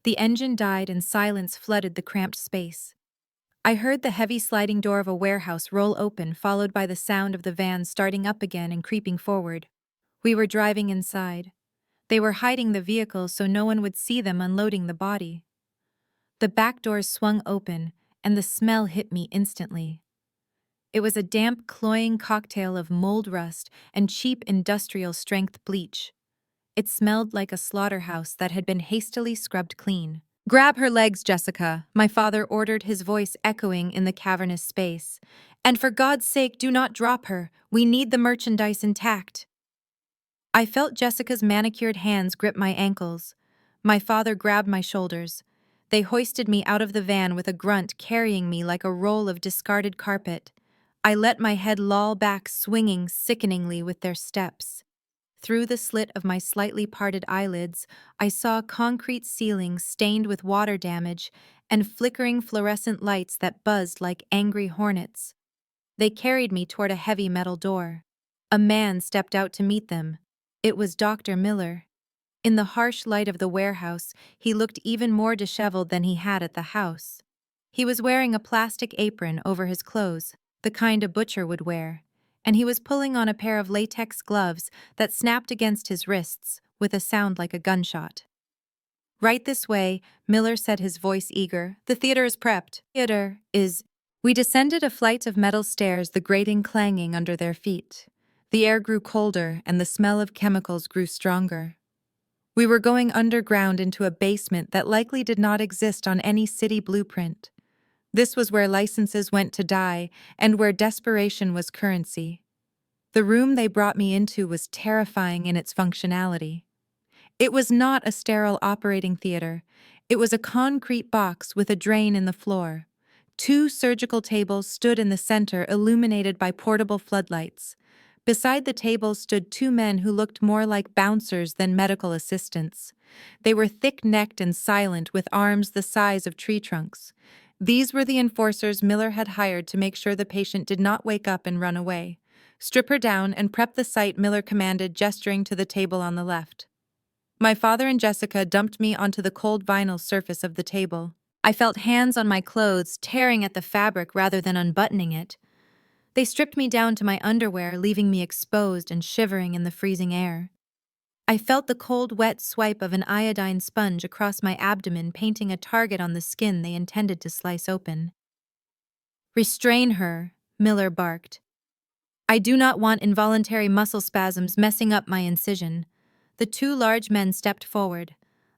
The engine died and silence flooded the cramped space. I heard the heavy sliding door of a warehouse roll open, followed by the sound of the van starting up again and creeping forward. We were driving inside. They were hiding the vehicle so no one would see them unloading the body. The back doors swung open, and the smell hit me instantly. It was a damp, cloying cocktail of mold rust and cheap industrial-strength bleach. It smelled like a slaughterhouse that had been hastily scrubbed clean. "Grab her legs, Jessica," my father ordered, his voice echoing in the cavernous space. "And for God's sake, do not drop her. We need the merchandise intact." I felt Jessica's manicured hands grip my ankles. My father grabbed my shoulders. They hoisted me out of the van with a grunt, carrying me like a roll of discarded carpet. I let my head loll back, swinging sickeningly with their steps. Through the slit of my slightly parted eyelids, I saw a concrete ceiling stained with water damage and flickering fluorescent lights that buzzed like angry hornets. They carried me toward a heavy metal door. A man stepped out to meet them. It was Dr. Miller. In the harsh light of the warehouse, he looked even more disheveled than he had at the house. He was wearing a plastic apron over his clothes, the kind a butcher would wear, and he was pulling on a pair of latex gloves that snapped against his wrists with a sound like a gunshot. "Right this way," Miller said, his voice eager. "The theater is prepped." "Theater is..." We descended a flight of metal stairs, the grating clanging under their feet. The air grew colder, and the smell of chemicals grew stronger. We were going underground into a basement that likely did not exist on any city blueprint. This was where licenses went to die, and where desperation was currency. The room they brought me into was terrifying in its functionality. It was not a sterile operating theater. It was a concrete box with a drain in the floor. 2 surgical tables stood in the center, illuminated by portable floodlights. Beside the tables stood 2 men who looked more like bouncers than medical assistants. They were thick-necked and silent, with arms the size of tree trunks. These were the enforcers Miller had hired to make sure the patient did not wake up and run away. "Strip her down and prep the site," Miller commanded, gesturing to the table on the left. My father and Jessica dumped me onto the cold vinyl surface of the table. I felt hands on my clothes, tearing at the fabric rather than unbuttoning it. They stripped me down to my underwear, leaving me exposed and shivering in the freezing air. I felt the cold, wet swipe of an iodine sponge across my abdomen, painting a target on the skin they intended to slice open. "Restrain her," Miller barked. "I do not want involuntary muscle spasms messing up my incision." The 2 large men stepped forward.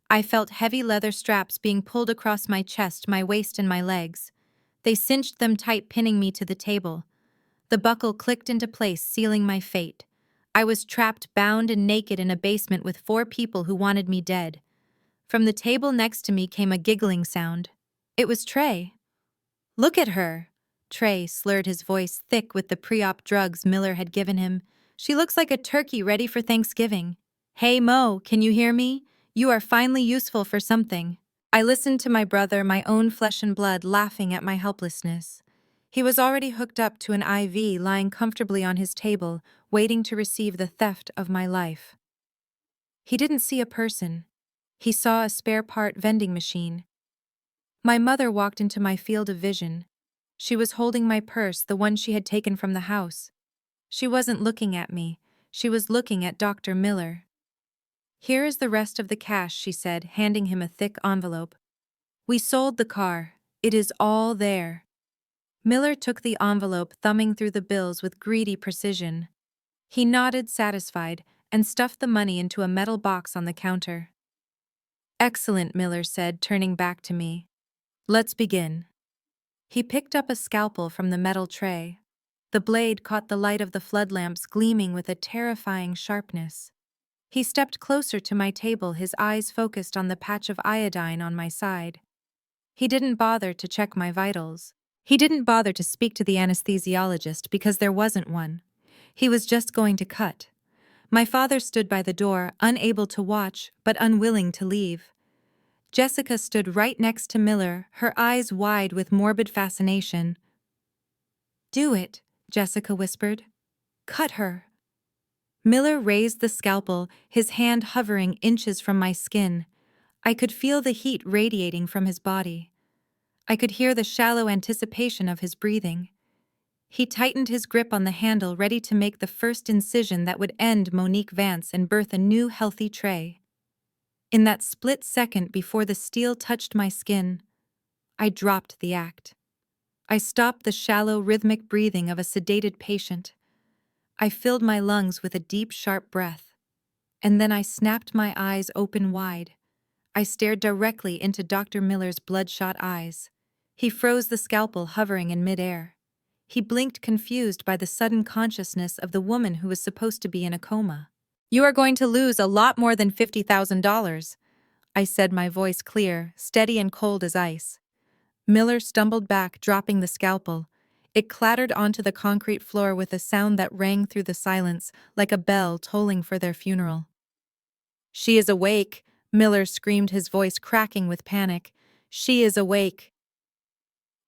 I felt heavy leather straps being pulled across my chest, my waist, and my legs. They cinched them tight, pinning me to the table. The buckle clicked into place, sealing my fate. I was trapped, bound and naked in a basement with 4 people who wanted me dead. From the table next to me came a giggling sound. It was Trey. "Look at her!" Trey slurred, his voice thick with the pre-op drugs Miller had given him. "She looks like a turkey ready for Thanksgiving. Hey Mo, can you hear me? You are finally useful for something." I listened to my brother, my own flesh and blood, laughing at my helplessness. He was already hooked up to an IV, lying comfortably on his table, waiting to receive the theft of my life. He didn't see a person. He saw a spare part vending machine. My mother walked into my field of vision. She was holding my purse, the one she had taken from the house. She wasn't looking at me. She was looking at Dr. Miller. "Here is the rest of the cash," she said, handing him a thick envelope. "We sold the car. It is all there." Miller took the envelope, thumbing through the bills with greedy precision. He nodded, satisfied, and stuffed the money into a metal box on the counter. "Excellent," Miller said, turning back to me. "Let's begin." He picked up a scalpel from the metal tray. The blade caught the light of the flood lamps, gleaming with a terrifying sharpness. He stepped closer to my table, his eyes focused on the patch of iodine on my side. He didn't bother to check my vitals. He didn't bother to speak to the anesthesiologist because there wasn't one. He was just going to cut. My father stood by the door, unable to watch, but unwilling to leave. Jessica stood right next to Miller, her eyes wide with morbid fascination. "Do it," Jessica whispered. "Cut her." Miller raised the scalpel, his hand hovering inches from my skin. I could feel the heat radiating from his body. I could hear the shallow anticipation of his breathing. He tightened his grip on the handle, ready to make the first incision that would end Monique Vance and birth a new healthy Trey. In that split second before the steel touched my skin, I dropped the act. I stopped the shallow, rhythmic breathing of a sedated patient. I filled my lungs with a deep, sharp breath. And then I snapped my eyes open wide. I stared directly into Dr. Miller's bloodshot eyes. He froze, the scalpel hovering in midair. He blinked, confused by the sudden consciousness of the woman who was supposed to be in a coma. "You are going to lose a lot more than $50,000, I said, my voice clear, steady and cold as ice. Miller stumbled back, dropping the scalpel. It clattered onto the concrete floor with a sound that rang through the silence, like a bell tolling for their funeral. "She is awake," Miller screamed, his voice cracking with panic. "She is awake."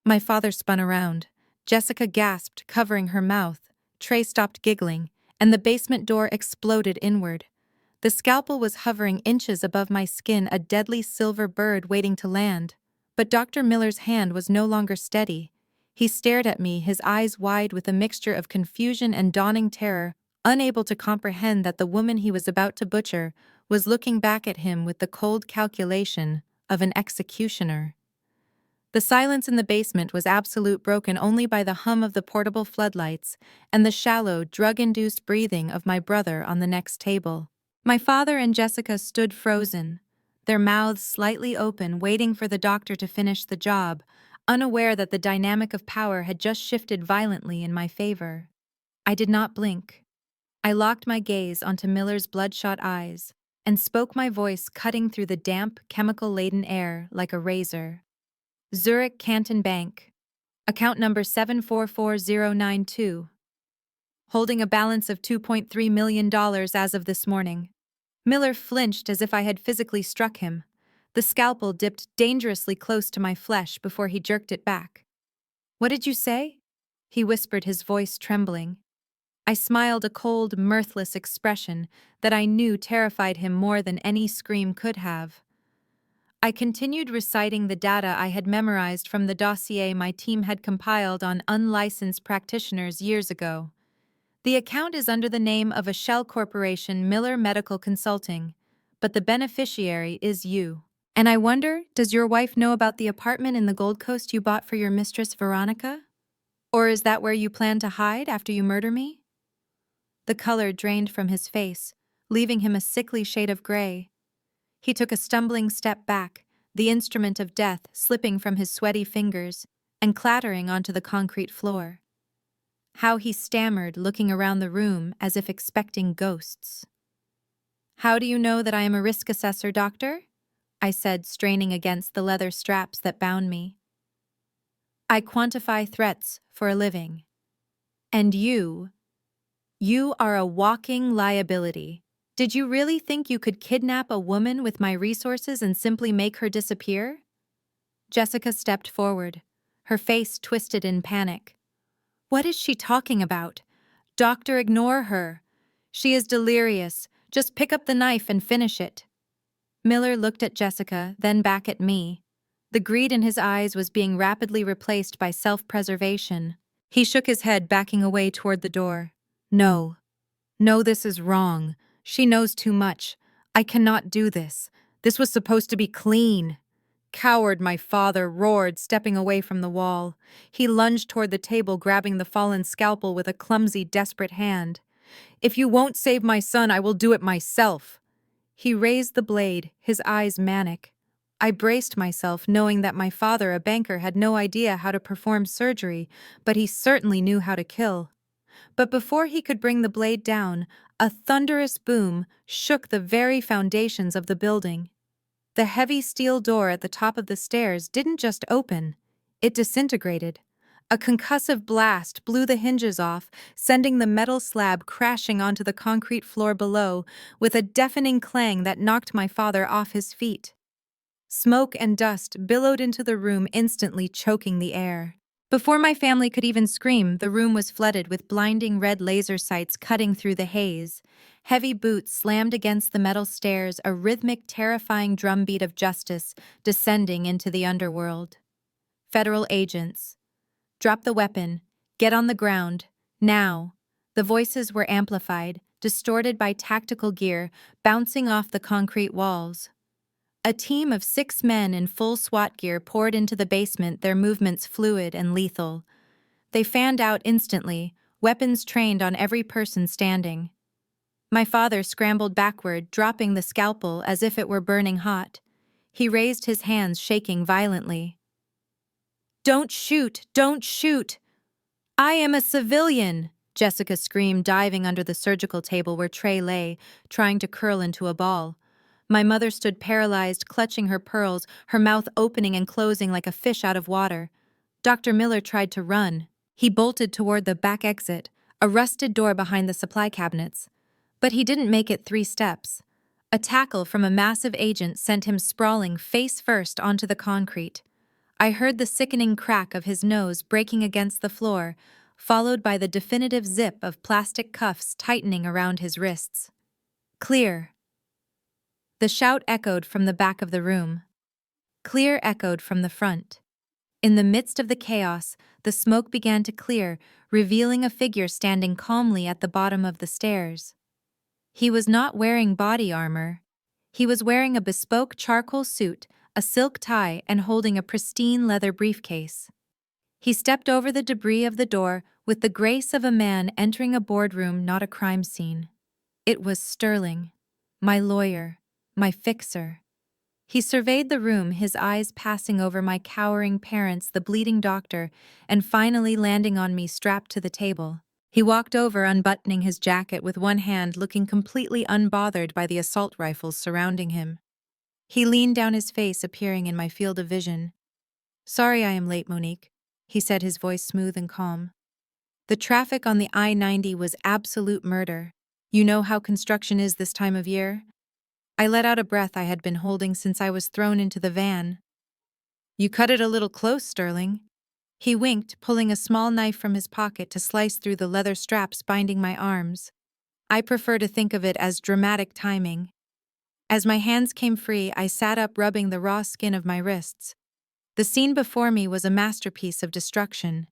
My father spun around. Jessica gasped, covering her mouth. Trey stopped giggling, and the basement door exploded inward. The scalpel was hovering inches above my skin, a deadly silver bird waiting to land. But Dr. Miller's hand was no longer steady. He stared at me, his eyes wide with a mixture of confusion and dawning terror, unable to comprehend that the woman he was about to butcher was looking back at him with the cold calculation of an executioner. The silence in the basement was absolute, broken only by the hum of the portable floodlights and the shallow, drug-induced breathing of my brother on the next table. My father and Jessica stood frozen, their mouths slightly open, waiting for the doctor to finish the job, unaware that the dynamic of power had just shifted violently in my favor. I did not blink. I locked my gaze onto Miller's bloodshot eyes and spoke, my voice cutting through the damp, chemical-laden air like a razor. "Zurich Canton Bank. Account number 744092. Holding a balance of $2.3 million as of this morning." Miller flinched as if I had physically struck him. The scalpel dipped dangerously close to my flesh before he jerked it back. "What did you say?" he whispered, his voice trembling. I smiled, a cold, mirthless expression that I knew terrified him more than any scream could have. I continued reciting the data I had memorized from the dossier my team had compiled on unlicensed practitioners years ago. "The account is under the name of a shell corporation, Miller Medical Consulting, but the beneficiary is you. And I wonder, does your wife know about the apartment in the Gold Coast you bought for your mistress, Veronica? Or is that where you plan to hide after you murder me?" The color drained from his face, leaving him a sickly shade of gray. He took a stumbling step back, the instrument of death slipping from his sweaty fingers and clattering onto the concrete floor. How he stammered, looking around the room as if expecting ghosts. "How do you know that I am a risk assessor, doctor?" I said, straining against the leather straps that bound me. I quantify threats for a living. And you are a walking liability. Did you really think you could kidnap a woman with my resources and simply make her disappear? Jessica stepped forward, her face twisted in panic. What is she talking about? Doctor, ignore her. She is delirious. Just pick up the knife and finish it. Miller looked at Jessica, then back at me. The greed in his eyes was being rapidly replaced by self-preservation. He shook his head, backing away toward the door. No. No, this is wrong. She knows too much. I cannot do this. This was supposed to be clean. Coward, my father roared, stepping away from the wall. He lunged toward the table, grabbing the fallen scalpel with a clumsy, desperate hand. If you won't save my son, I will do it myself. He raised the blade, his eyes manic. I braced myself, knowing that my father, a banker, had no idea how to perform surgery, but he certainly knew how to kill. But before he could bring the blade down, a thunderous boom shook the very foundations of the building. The heavy steel door at the top of the stairs didn't just open, it disintegrated. A concussive blast blew the hinges off, sending the metal slab crashing onto the concrete floor below with a deafening clang that knocked my father off his feet. Smoke and dust billowed into the room, instantly choking the air. Before my family could even scream, the room was flooded with blinding red laser sights cutting through the haze. Heavy boots slammed against the metal stairs, a rhythmic, terrifying drumbeat of justice descending into the underworld. Federal agents. Drop the weapon. Get on the ground. Now. The voices were amplified, distorted by tactical gear, bouncing off the concrete walls. A team of 6 men in full SWAT gear poured into the basement, their movements fluid and lethal. They fanned out instantly, weapons trained on every person standing. My father scrambled backward, dropping the scalpel as if it were burning hot. He raised his hands, shaking violently. "Don't shoot! Don't shoot! I am a civilian!" Jessica screamed, diving under the surgical table where Trey lay, trying to curl into a ball. My mother stood paralyzed, clutching her pearls, her mouth opening and closing like a fish out of water. Dr. Miller tried to run. He bolted toward the back exit, a rusted door behind the supply cabinets. But he didn't make it 3 steps. A tackle from a massive agent sent him sprawling face first onto the concrete. I heard the sickening crack of his nose breaking against the floor, followed by the definitive zip of plastic cuffs tightening around his wrists. "Clear." The shout echoed from the back of the room. "Clear" echoed from the front. In the midst of the chaos, the smoke began to clear, revealing a figure standing calmly at the bottom of the stairs. He was not wearing body armor. He was wearing a bespoke charcoal suit, a silk tie, and holding a pristine leather briefcase. He stepped over the debris of the door with the grace of a man entering a boardroom, not a crime scene. It was Sterling, my lawyer, my fixer. He surveyed the room, his eyes passing over my cowering parents, the bleeding doctor, and finally landing on me strapped to the table. He walked over, unbuttoning his jacket with one hand, looking completely unbothered by the assault rifles surrounding him. He leaned down, his face appearing in my field of vision. "Sorry I am late, Monique," he said, his voice smooth and calm. "The traffic on the I-90 was absolute murder. You know how construction is this time of year?" I let out a breath I had been holding since I was thrown into the van. "You cut it a little close, Sterling." He winked, pulling a small knife from his pocket to slice through the leather straps binding my arms. I prefer to think of it as dramatic timing. As my hands came free, I sat up, rubbing the raw skin of my wrists. The scene before me was a masterpiece of destruction.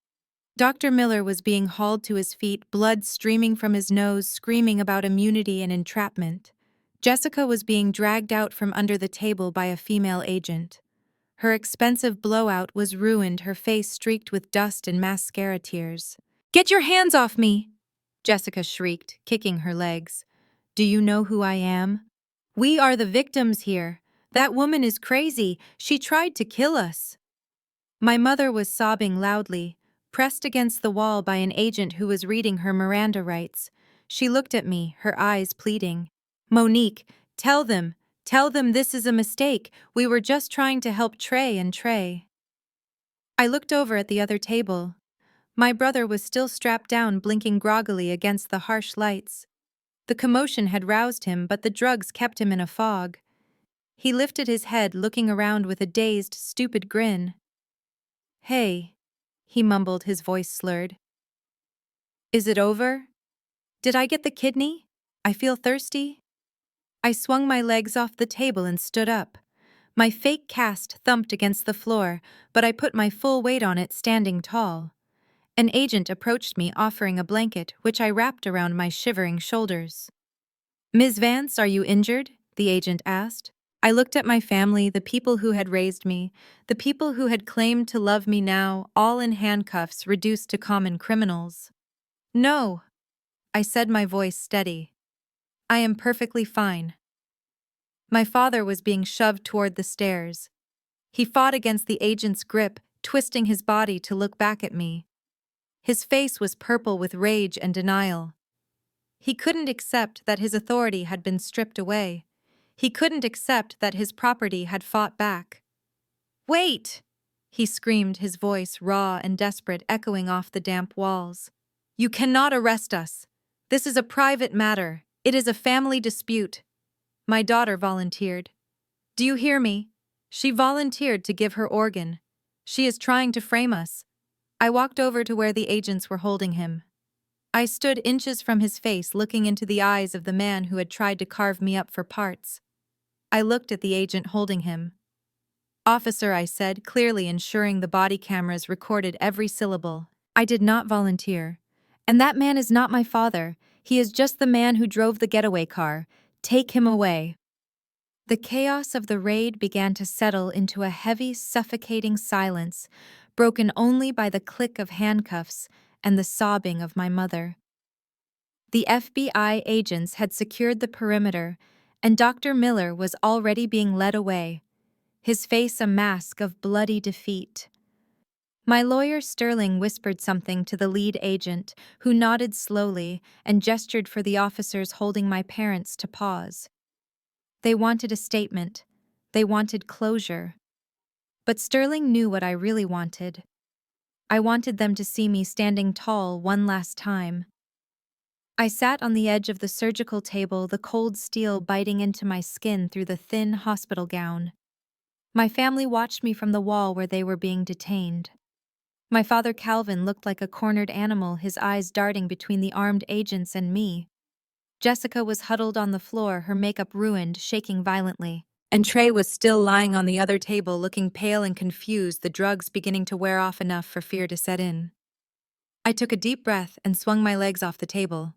Dr. Miller was being hauled to his feet, blood streaming from his nose, screaming about immunity and entrapment. Jessica was being dragged out from under the table by a female agent. Her expensive blowout was ruined, her face streaked with dust and mascara tears. "Get your hands off me!" Jessica shrieked, kicking her legs. "Do you know who I am? We are the victims here. That woman is crazy. She tried to kill us." My mother was sobbing loudly, pressed against the wall by an agent who was reading her Miranda rights. She looked at me, her eyes pleading. "Monique, tell them Tell them this is a mistake. We were just trying to help Trey and Trey. I looked over at the other table. My brother was still strapped down, blinking groggily against the harsh lights. The commotion had roused him, but the drugs kept him in a fog. He lifted his head, looking around with a dazed, stupid grin. "Hey," he mumbled, his voice slurred. "Is it over? Did I get the kidney? I feel thirsty." I swung my legs off the table and stood up. My fake cast thumped against the floor, but I put my full weight on it, standing tall. An agent approached me, offering a blanket, which I wrapped around my shivering shoulders. "Ms. Vance, are you injured?" the agent asked. I looked at my family, the people who had raised me, the people who had claimed to love me, now all in handcuffs, reduced to common criminals. "No," I said, my voice steady. "I am perfectly fine." My father was being shoved toward the stairs. He fought against the agent's grip, twisting his body to look back at me. His face was purple with rage and denial. He couldn't accept that his authority had been stripped away. He couldn't accept that his property had fought back. "Wait!" he screamed, his voice raw and desperate, echoing off the damp walls. "You cannot arrest us. This is a private matter. It is a family dispute." My daughter volunteered. "Do you hear me? She volunteered to give her organ. She is trying to frame us." I walked over to where the agents were holding him. I stood inches from his face, looking into the eyes of the man who had tried to carve me up for parts. I looked at the agent holding him. "Officer," I said, clearly ensuring the body cameras recorded every syllable, "I did not volunteer. And that man is not my father. He is just the man who drove the getaway car. Take him away." The chaos of the raid began to settle into a heavy, suffocating silence, broken only by the click of handcuffs and the sobbing of my mother. The FBI agents had secured the perimeter, and Dr. Miller was already being led away, his face a mask of bloody defeat. My lawyer Sterling whispered something to the lead agent, who nodded slowly and gestured for the officers holding my parents to pause. They wanted a statement. They wanted closure. But Sterling knew what I really wanted. I wanted them to see me standing tall one last time. I sat on the edge of the surgical table, the cold steel biting into my skin through the thin hospital gown. My family watched me from the wall where they were being detained. My father Calvin looked like a cornered animal, his eyes darting between the armed agents and me. Jessica was huddled on the floor, her makeup ruined, shaking violently. And Trey was still lying on the other table, looking pale and confused, the drugs beginning to wear off enough for fear to set in. I took a deep breath and swung my legs off the table.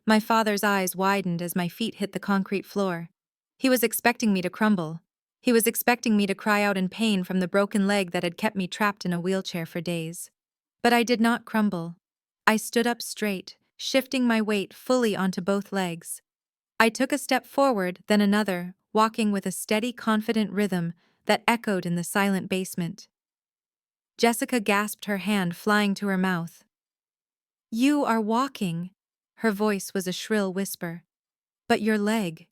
My father's eyes widened as my feet hit the concrete floor. He was expecting me to crumble. He was expecting me to cry out in pain from the broken leg that had kept me trapped in a wheelchair for days. But I did not crumble. I stood up straight, shifting my weight fully onto both legs. I took a step forward, then another, walking with a steady, confident rhythm that echoed in the silent basement. Jessica gasped, her hand flying to her mouth. "You are walking." Her voice was a shrill whisper. "But your leg,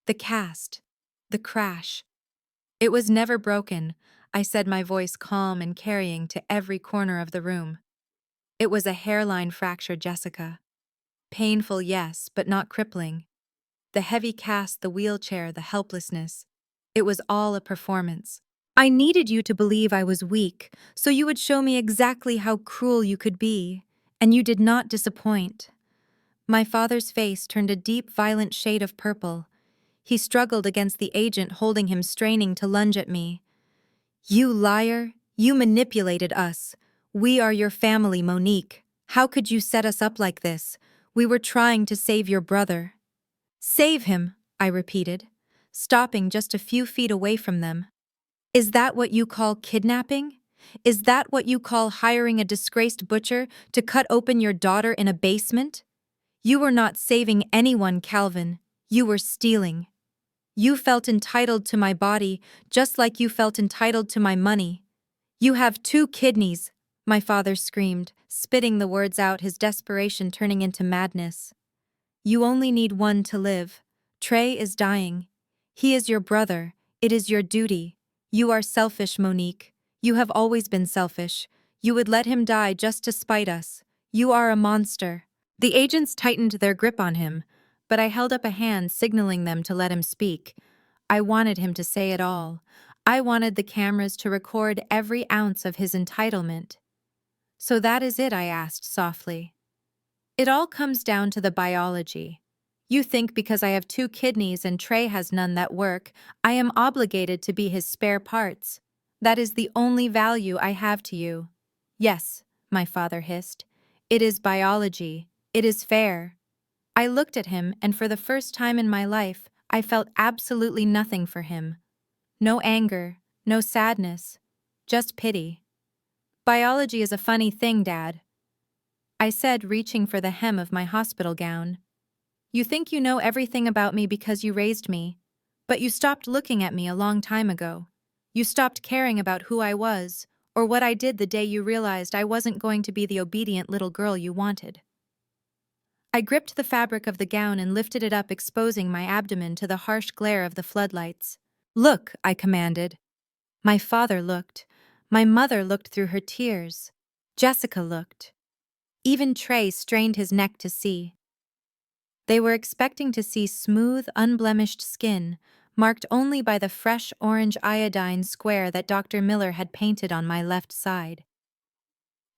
the cast, the crash." "It was never broken," I said, my voice calm and carrying to every corner of the room. "It was a hairline fracture, Jessica. Painful, yes, but not crippling. The heavy cast, the wheelchair, the helplessness. It was all a performance. I needed you to believe I was weak, so you would show me exactly how cruel you could be, and you did not disappoint." My father's face turned a deep, violent shade of purple. He struggled against the agent holding him, straining to lunge at me. "You liar! You manipulated us. We are your family, Monique. How could you set us up like this? We were trying to save your brother." "Save him," I repeated, stopping just a few feet away from them. "Is that what you call kidnapping? Is that what you call hiring a disgraced butcher to cut open your daughter in a basement? You were not saving anyone, Calvin. You were stealing. You felt entitled to my body, just like you felt entitled to my money. You have 2 kidneys," my father screamed, spitting the words out, his desperation turning into madness. "You only need one to live. Trey is dying. He is your brother. It is your duty. You are selfish, Monique. You have always been selfish. You would let him die just to spite us. You are a monster. The agents tightened their grip on him, but I held up a hand signaling them to let him speak. I wanted him to say it all. I wanted the cameras to record every ounce of his entitlement. So that is it, I asked softly. It all comes down to the biology. You think because I have 2 kidneys and Trey has none that work, I am obligated to be his spare parts. That is the only value I have to you. Yes, my father hissed. It is biology. It is fair. I looked at him, and for the first time in my life, I felt absolutely nothing for him. No anger, no sadness, just pity. Biology is a funny thing, Dad, I said, reaching for the hem of my hospital gown. You think you know everything about me because you raised me, but you stopped looking at me a long time ago. You stopped caring about who I was, or what I did the day you realized I wasn't going to be the obedient little girl you wanted. I gripped the fabric of the gown and lifted it up, exposing my abdomen to the harsh glare of the floodlights. Look, I commanded. My father looked. My mother looked through her tears. Jessica looked. Even Trey strained his neck to see. They were expecting to see smooth, unblemished skin, marked only by the fresh orange iodine square that Dr. Miller had painted on my left side.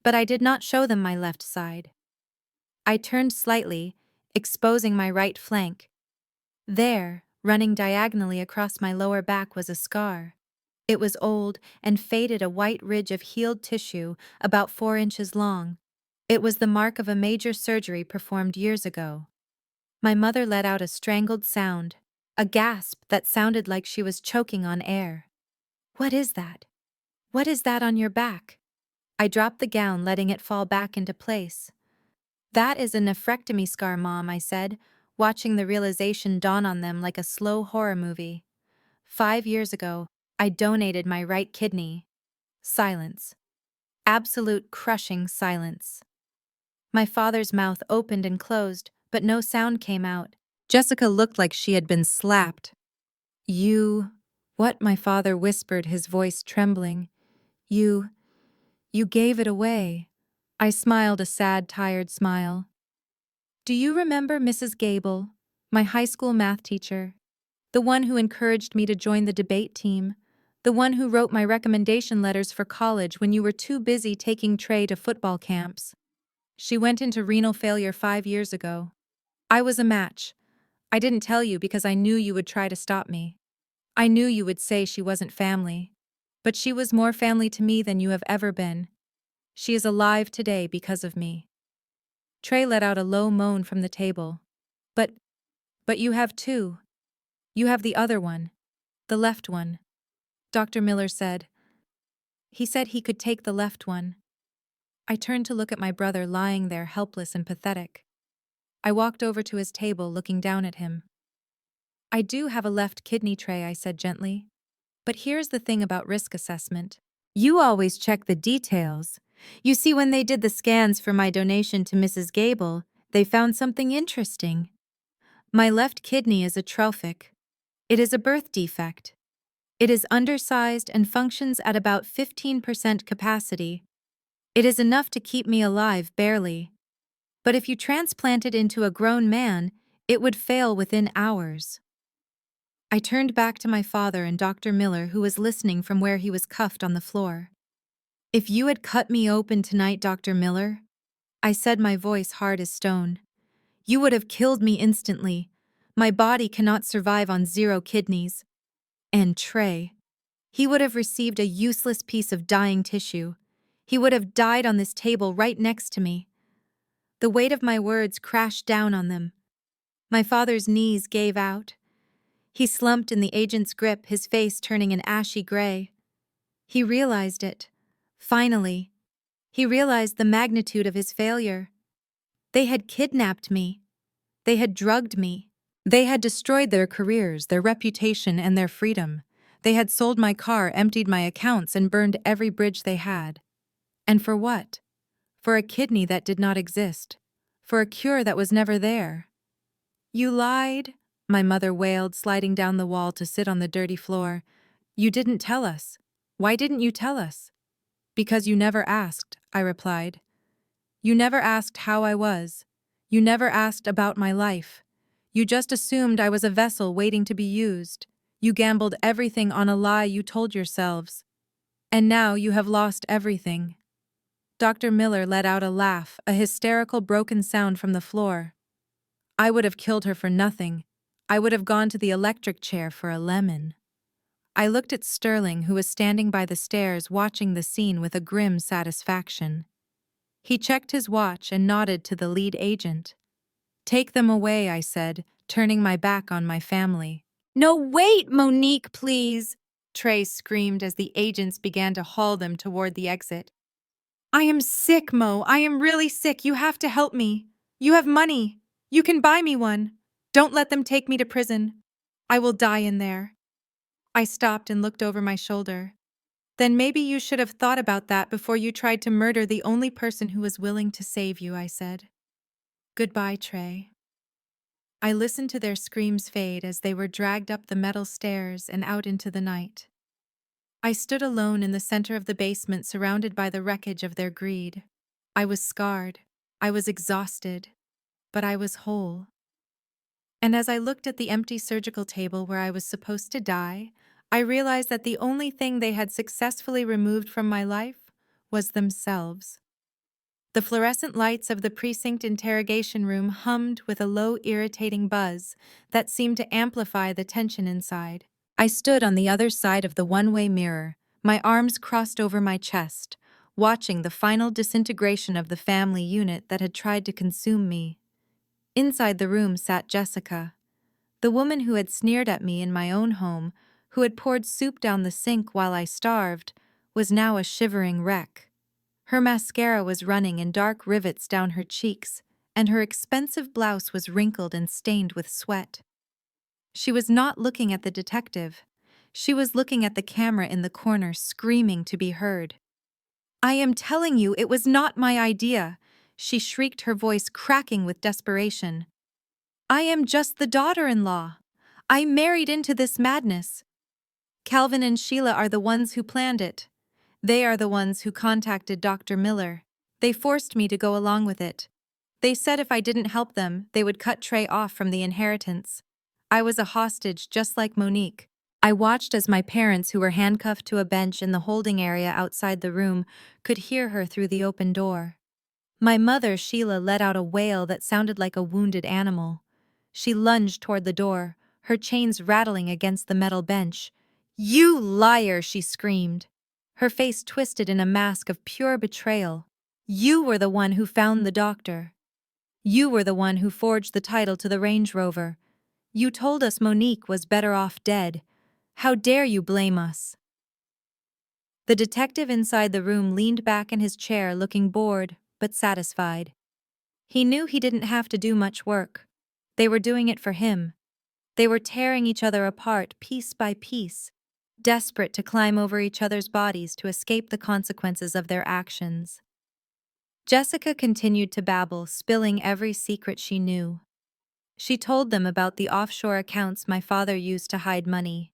But I did not show them my left side. I turned slightly, exposing my right flank. There, running diagonally across my lower back, was a scar. It was old and faded, a white ridge of healed tissue about 4 inches long. It was the mark of a major surgery performed years ago. My mother let out a strangled sound, a gasp that sounded like she was choking on air. What is that? What is that on your back? I dropped the gown, letting it fall back into place. That is a nephrectomy scar, Mom, I said, watching the realization dawn on them like a slow horror movie. 5 years ago, I donated my right kidney. Silence. Absolute crushing silence. My father's mouth opened and closed, but no sound came out. Jessica looked like she had been slapped. What? My father whispered, his voice trembling. You gave it away. I smiled a sad, tired smile. Do you remember Mrs. Gable, my high school math teacher? The one who encouraged me to join the debate team? The one who wrote my recommendation letters for college when you were too busy taking Trey to football camps? She went into renal failure 5 years ago. I was a match. I didn't tell you because I knew you would try to stop me. I knew you would say she wasn't family. But she was more family to me than you have ever been. She is alive today because of me. Trey let out a low moan from the table. But you have 2. You have the other one. The left one. Dr. Miller said. He said he could take the left one. I turned to look at my brother lying there helpless and pathetic. I walked over to his table, looking down at him. I do have a left kidney, Trey, I said gently. But here's the thing about risk assessment. You always check the details. You see, when they did the scans for my donation to Mrs. Gable, they found something interesting. My left kidney is atrophic. It is a birth defect. It is undersized and functions at about 15% capacity. It is enough to keep me alive, barely. But if you transplant it into a grown man, it would fail within hours. I turned back to my father and Dr. Miller, who was listening from where he was cuffed on the floor. If you had cut me open tonight, Dr. Miller, I said, my voice hard as stone, you would have killed me instantly. My body cannot survive on 0 kidneys. And Trey, he would have received a useless piece of dying tissue. He would have died on this table right next to me. The weight of my words crashed down on them. My father's knees gave out. He slumped in the agent's grip, his face turning an ashy gray. He realized it. Finally, he realized the magnitude of his failure. They had kidnapped me. They had drugged me. They had destroyed their careers, their reputation, and their freedom. They had sold my car, emptied my accounts, and burned every bridge they had. And for what? For a kidney that did not exist. For a cure that was never there. You lied, my mother wailed, sliding down the wall to sit on the dirty floor. You didn't tell us. Why didn't you tell us? Because you never asked, I replied. You never asked how I was. You never asked about my life. You just assumed I was a vessel waiting to be used. You gambled everything on a lie you told yourselves. And now you have lost everything. Dr. Miller let out a laugh, a hysterical broken sound from the floor. I would have killed her for nothing. I would have gone to the electric chair for a lemon. I looked at Sterling, who was standing by the stairs watching the scene with a grim satisfaction. He checked his watch and nodded to the lead agent. Take them away, I said, turning my back on my family. No, wait, Monique, please, Trey screamed as the agents began to haul them toward the exit. I am sick, Mo. I am really sick. You have to help me. You have money. You can buy me one. Don't let them take me to prison. I will die in there. I stopped and looked over my shoulder. Then maybe you should have thought about that before you tried to murder the only person who was willing to save you, I said. Goodbye, Trey. I listened to their screams fade as they were dragged up the metal stairs and out into the night. I stood alone in the center of the basement, surrounded by the wreckage of their greed. I was scarred. I was exhausted. But I was whole. And as I looked at the empty surgical table where I was supposed to die, I realized that the only thing they had successfully removed from my life was themselves. The fluorescent lights of the precinct interrogation room hummed with a low, irritating buzz that seemed to amplify the tension inside. I stood on the other side of the one-way mirror, my arms crossed over my chest, watching the final disintegration of the family unit that had tried to consume me. Inside the room sat Jessica, the woman who had sneered at me in my own home, who had poured soup down the sink while I starved, was now a shivering wreck. Her mascara was running in dark rivets down her cheeks, and her expensive blouse was wrinkled and stained with sweat. She was not looking at the detective. She was looking at the camera in the corner, screaming to be heard. I am telling you, it was not my idea, she shrieked, her voice cracking with desperation. I am just the daughter-in-law. I married into this madness. Calvin and Sheila are the ones who planned it. They are the ones who contacted Dr. Miller. They forced me to go along with it. They said if I didn't help them, they would cut Trey off from the inheritance. I was a hostage just like Monique. I watched as my parents, who were handcuffed to a bench in the holding area outside the room, could hear her through the open door. My mother, Sheila, let out a wail that sounded like a wounded animal. She lunged toward the door, her chains rattling against the metal bench. You liar, she screamed, her face twisted in a mask of pure betrayal. You were the one who found the doctor. You were the one who forged the title to the Range Rover. You told us Monique was better off dead. How dare you blame us? The detective inside the room leaned back in his chair, looking bored but satisfied. He knew he didn't have to do much work. They were doing it for him. They were tearing each other apart piece by piece, desperate to climb over each other's bodies to escape the consequences of their actions. Jessica continued to babble, spilling every secret she knew. She told them about the offshore accounts my father used to hide money.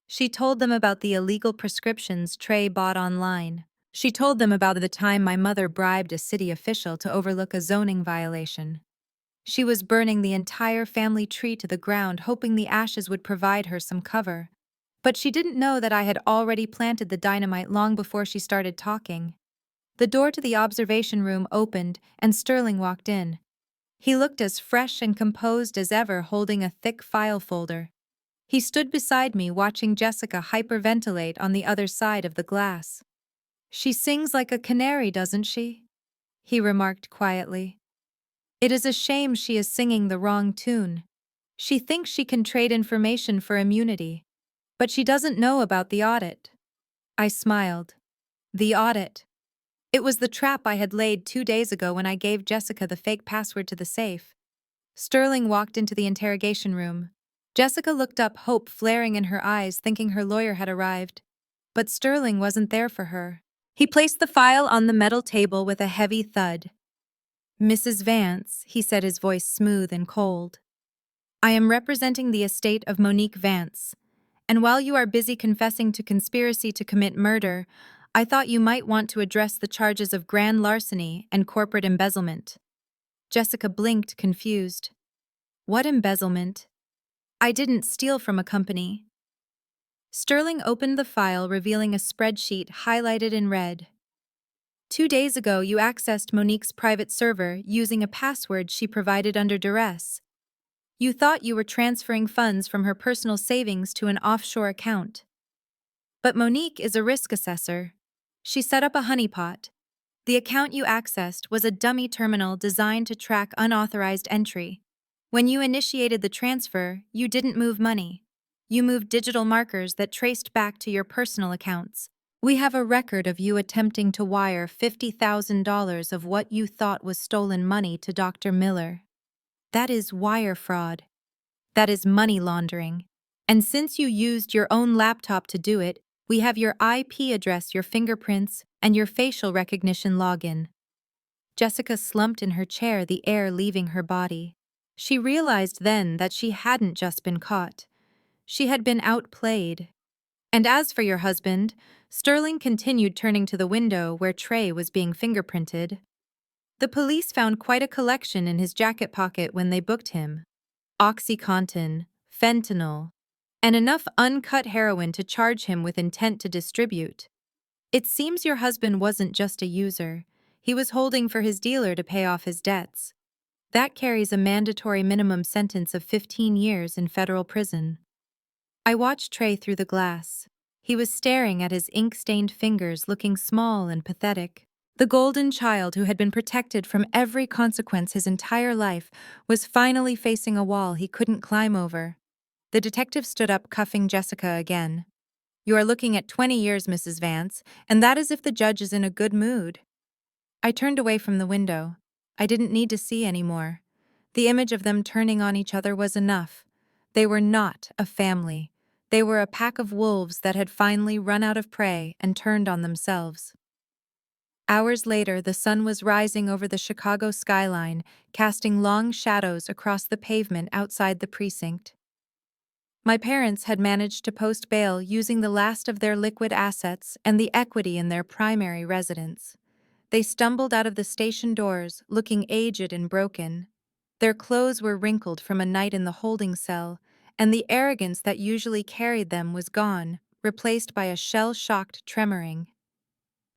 She told them about the illegal prescriptions Trey bought online. She told them about the time my mother bribed a city official to overlook a zoning violation. She was burning the entire family tree to the ground, hoping the ashes would provide her some cover. But she didn't know that I had already planted the dynamite long before she started talking. The door to the observation room opened, and Sterling walked in. He looked as fresh and composed as ever, holding a thick file folder. He stood beside me, watching Jessica hyperventilate on the other side of the glass. She sings like a canary, doesn't she? He remarked quietly. It is a shame she is singing the wrong tune. She thinks she can trade information for immunity, but she doesn't know about the audit. I smiled. The audit. It was the trap I had laid 2 days ago when I gave Jessica the fake password to the safe. Sterling walked into the interrogation room. Jessica looked up, hope flaring in her eyes, thinking her lawyer had arrived. But Sterling wasn't there for her. He placed the file on the metal table with a heavy thud. Mrs. Vance, he said, his voice smooth and cold. I am representing the estate of Monique Vance, and while you are busy confessing to conspiracy to commit murder, I thought you might want to address the charges of grand larceny and corporate embezzlement. Jessica blinked, confused. What embezzlement? I didn't steal from a company. Sterling opened the file, revealing a spreadsheet highlighted in red. 2 days ago, you accessed Monique's private server using a password she provided under duress. You thought you were transferring funds from her personal savings to an offshore account. But Monique is a risk assessor. She set up a honeypot. The account you accessed was a dummy terminal designed to track unauthorized entry. When you initiated the transfer, you didn't move money. You moved digital markers that traced back to your personal accounts. We have a record of you attempting to wire $50,000 of what you thought was stolen money to Dr. Miller. That is wire fraud. That is money laundering. And since you used your own laptop to do it, we have your IP address, your fingerprints, and your facial recognition login. Jessica slumped in her chair, the air leaving her body. She realized then that she hadn't just been caught. She had been outplayed. And as for your husband, Sterling continued, turning to the window where Trey was being fingerprinted. The police found quite a collection in his jacket pocket when they booked him. OxyContin, fentanyl, and enough uncut heroin to charge him with intent to distribute. It seems your husband wasn't just a user. He was holding for his dealer to pay off his debts. That carries a mandatory minimum sentence of 15 years in federal prison. I watched Trey through the glass. He was staring at his ink-stained fingers, looking small and pathetic. The golden child who had been protected from every consequence his entire life was finally facing a wall he couldn't climb over. The detective stood up, cuffing Jessica again. You are looking at 20 years, Mrs. Vance, and that is if the judge is in a good mood. I turned away from the window. I didn't need to see any more. The image of them turning on each other was enough. They were not a family. They were a pack of wolves that had finally run out of prey and turned on themselves. Hours later, the sun was rising over the Chicago skyline, casting long shadows across the pavement outside the precinct. My parents had managed to post bail using the last of their liquid assets and the equity in their primary residence. They stumbled out of the station doors, looking aged and broken. Their clothes were wrinkled from a night in the holding cell, and the arrogance that usually carried them was gone, replaced by a shell-shocked tremoring.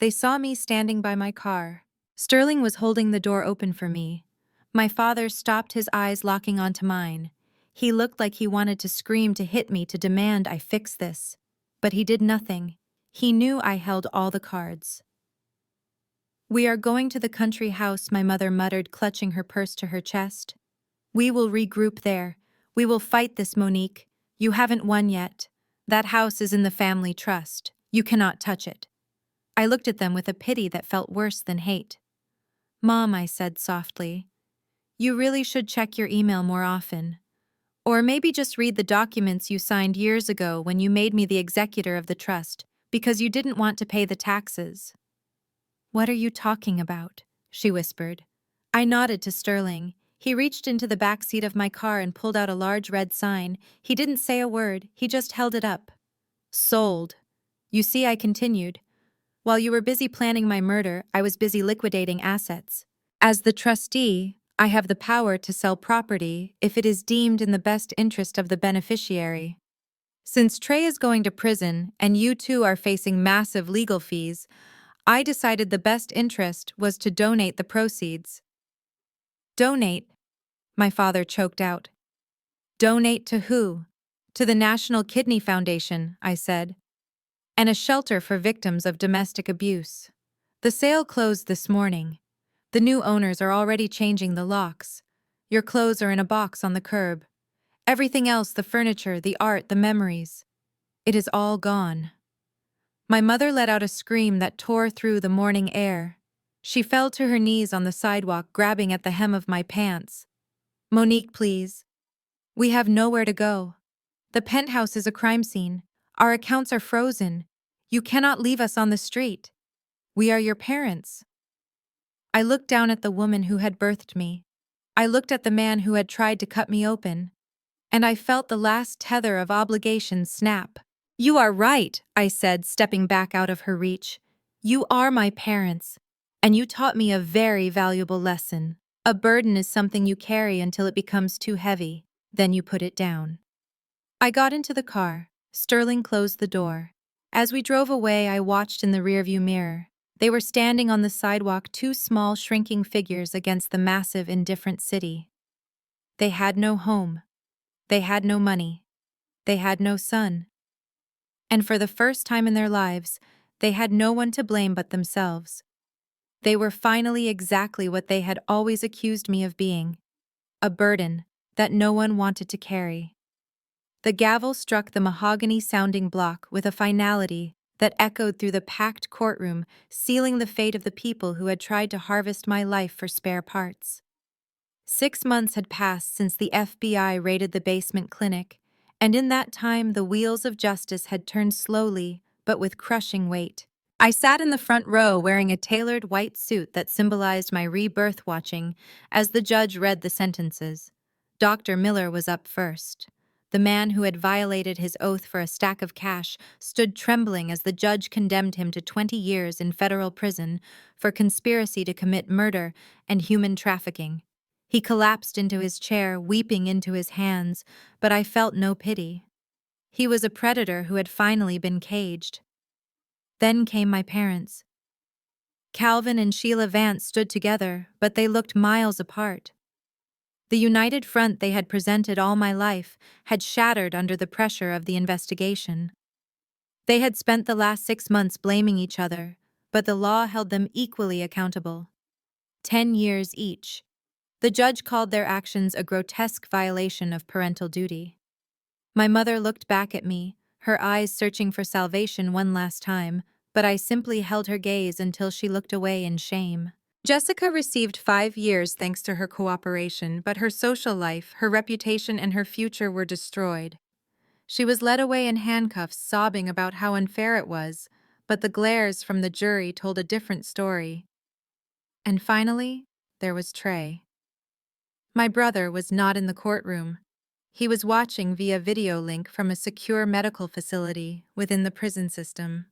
They saw me standing by my car. Sterling was holding the door open for me. My father stopped, his eyes locking onto mine. He looked like he wanted to scream, to hit me, to demand I fix this. But he did nothing. He knew I held all the cards. We are going to the country house, my mother muttered, clutching her purse to her chest. We will regroup there. We will fight this, Monique. You haven't won yet. That house is in the family trust. You cannot touch it. I looked at them with a pity that felt worse than hate. Mom, I said softly, you really should check your email more often. Or maybe just read the documents you signed years ago when you made me the executor of the trust, because you didn't want to pay the taxes. What are you talking about? She whispered. I nodded to Sterling. He reached into the back seat of my car and pulled out a large red sign. He didn't say a word, he just held it up. Sold. You see, I continued. While you were busy planning my murder, I was busy liquidating assets. As the trustee, I have the power to sell property if it is deemed in the best interest of the beneficiary. Since Trey is going to prison and you two are facing massive legal fees, I decided the best interest was to donate the proceeds. Donate? My father choked out. Donate to who? To the National Kidney Foundation, I said. And a shelter for victims of domestic abuse. The sale closed this morning. The new owners are already changing the locks. Your clothes are in a box on the curb. Everything else, the furniture, the art, the memories, it is all gone. My mother let out a scream that tore through the morning air. She fell to her knees on the sidewalk, grabbing at the hem of my pants. Monique, please. We have nowhere to go. The penthouse is a crime scene. Our accounts are frozen. You cannot leave us on the street. We are your parents. I looked down at the woman who had birthed me. I looked at the man who had tried to cut me open. and I felt the last tether of obligation snap. "You are right," I said, stepping back out of her reach. "You are my parents, and you taught me a very valuable lesson. A burden is something you carry until it becomes too heavy, then you put it down." I got into the car. Sterling closed the door. As we drove away, I watched in the rearview mirror. They were standing on the sidewalk, two small, shrinking figures against the massive, indifferent city. They had no home. They had no money. They had no son. And for the first time in their lives, they had no one to blame but themselves. They were finally exactly what they had always accused me of being: a burden that no one wanted to carry. The gavel struck the mahogany-sounding block with a finality that echoed through the packed courtroom, sealing the fate of the people who had tried to harvest my life for spare parts. 6 months had passed since the FBI raided the basement clinic, and in that time the wheels of justice had turned slowly, but with crushing weight. I sat in the front row wearing a tailored white suit that symbolized my rebirth, watching as the judge read the sentences. Dr. Miller was up first. The man who had violated his oath for a stack of cash stood trembling as the judge condemned him to 20 years in federal prison for conspiracy to commit murder and human trafficking. He collapsed into his chair, weeping into his hands, but I felt no pity. He was a predator who had finally been caged. Then came my parents. Calvin and Sheila Vance stood together, but they looked miles apart. The united front they had presented all my life had shattered under the pressure of the investigation. They had spent the last 6 months blaming each other, but the law held them equally accountable. 10 years each. The judge called their actions a grotesque violation of parental duty. My mother looked back at me, her eyes searching for salvation one last time, but I simply held her gaze until she looked away in shame. Jessica received 5 years thanks to her cooperation, but her social life, her reputation, and her future were destroyed. She was led away in handcuffs, sobbing about how unfair it was, but the glares from the jury told a different story. And finally, there was Trey. My brother was not in the courtroom. He was watching via video link from a secure medical facility within the prison system.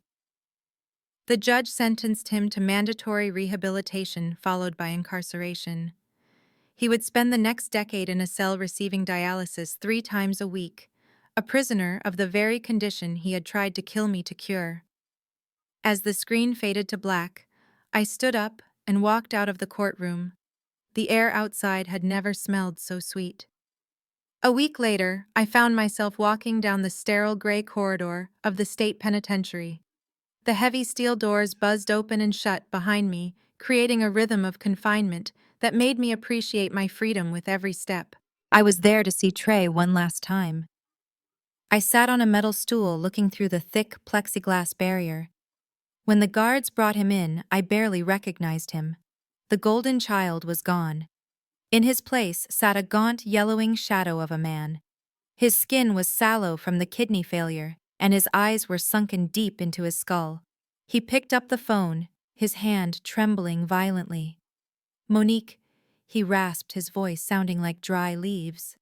The judge sentenced him to mandatory rehabilitation followed by incarceration. He would spend the next decade in a cell receiving dialysis 3 times a week, a prisoner of the very condition he had tried to kill me to cure. As the screen faded to black, I stood up and walked out of the courtroom. The air outside had never smelled so sweet. A week later, I found myself walking down the sterile gray corridor of the state penitentiary. The heavy steel doors buzzed open and shut behind me, creating a rhythm of confinement that made me appreciate my freedom with every step. I was there to see Trey one last time. I sat on a metal stool looking through the thick plexiglass barrier. When the guards brought him in, I barely recognized him. The golden child was gone. In his place sat a gaunt, yellowing shadow of a man. His skin was sallow from the kidney failure, and his eyes were sunken deep into his skull. He picked up the phone, his hand trembling violently. "Monique," he rasped, his voice sounding like dry leaves.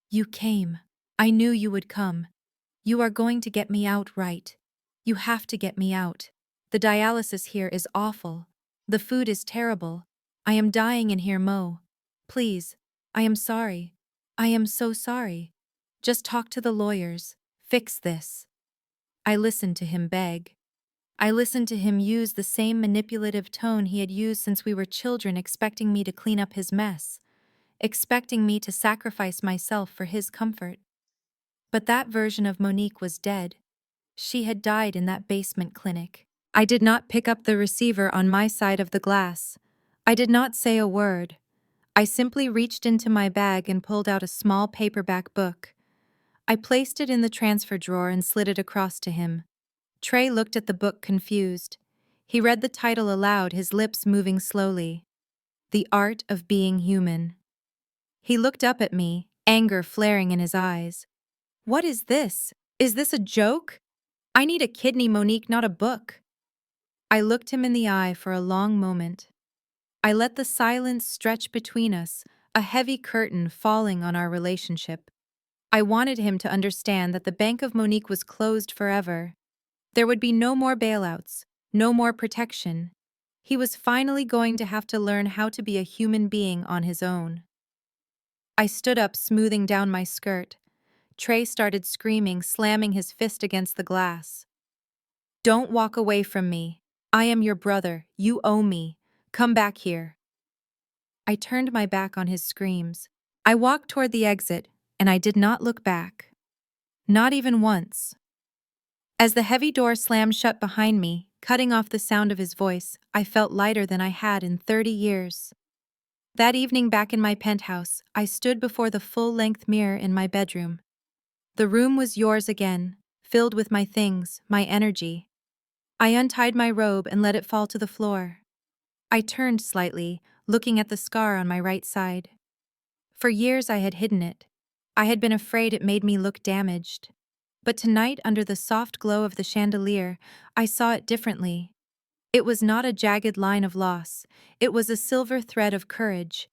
"You came. I knew you would come. You are going to get me out, right? You have to get me out. The dialysis here is awful. The food is terrible. I am dying in here, Mo. Please, I am sorry. I am so sorry. Just talk to the lawyers. Fix this." I listened to him beg. I listened to him use the same manipulative tone he had used since we were children, expecting me to clean up his mess, expecting me to sacrifice myself for his comfort. But that version of Monique was dead. She had died in that basement clinic. I did not pick up the receiver on my side of the glass. I did not say a word. I simply reached into my bag and pulled out a small paperback book. I placed it in the transfer drawer and slid it across to him. Trey looked at the book confused. He read the title aloud, his lips moving slowly. The Art of Being Human. He looked up at me, anger flaring in his eyes. "What is this? Is this a joke? I need a kidney, Monique, not a book." I looked him in the eye for a long moment. I let the silence stretch between us, a heavy curtain falling on our relationship. I wanted him to understand that the Bank of Monique was closed forever. There would be no more bailouts, no more protection. He was finally going to have to learn how to be a human being on his own. I stood up, smoothing down my skirt. Trey started screaming, slamming his fist against the glass. "Don't walk away from me. I am your brother. You owe me. Come back here." I turned my back on his screams. I walked toward the exit, and I did not look back. Not even once. As the heavy door slammed shut behind me, cutting off the sound of his voice, I felt lighter than I had in 30 years. That evening back in my penthouse, I stood before the full-length mirror in my bedroom. The room was yours again, filled with my things, my energy. I untied my robe and let it fall to the floor. I turned slightly, looking at the scar on my right side. For years I had hidden it. I had been afraid it made me look damaged. But tonight, under the soft glow of the chandelier, I saw it differently. It was not a jagged line of loss. It was a silver thread of courage.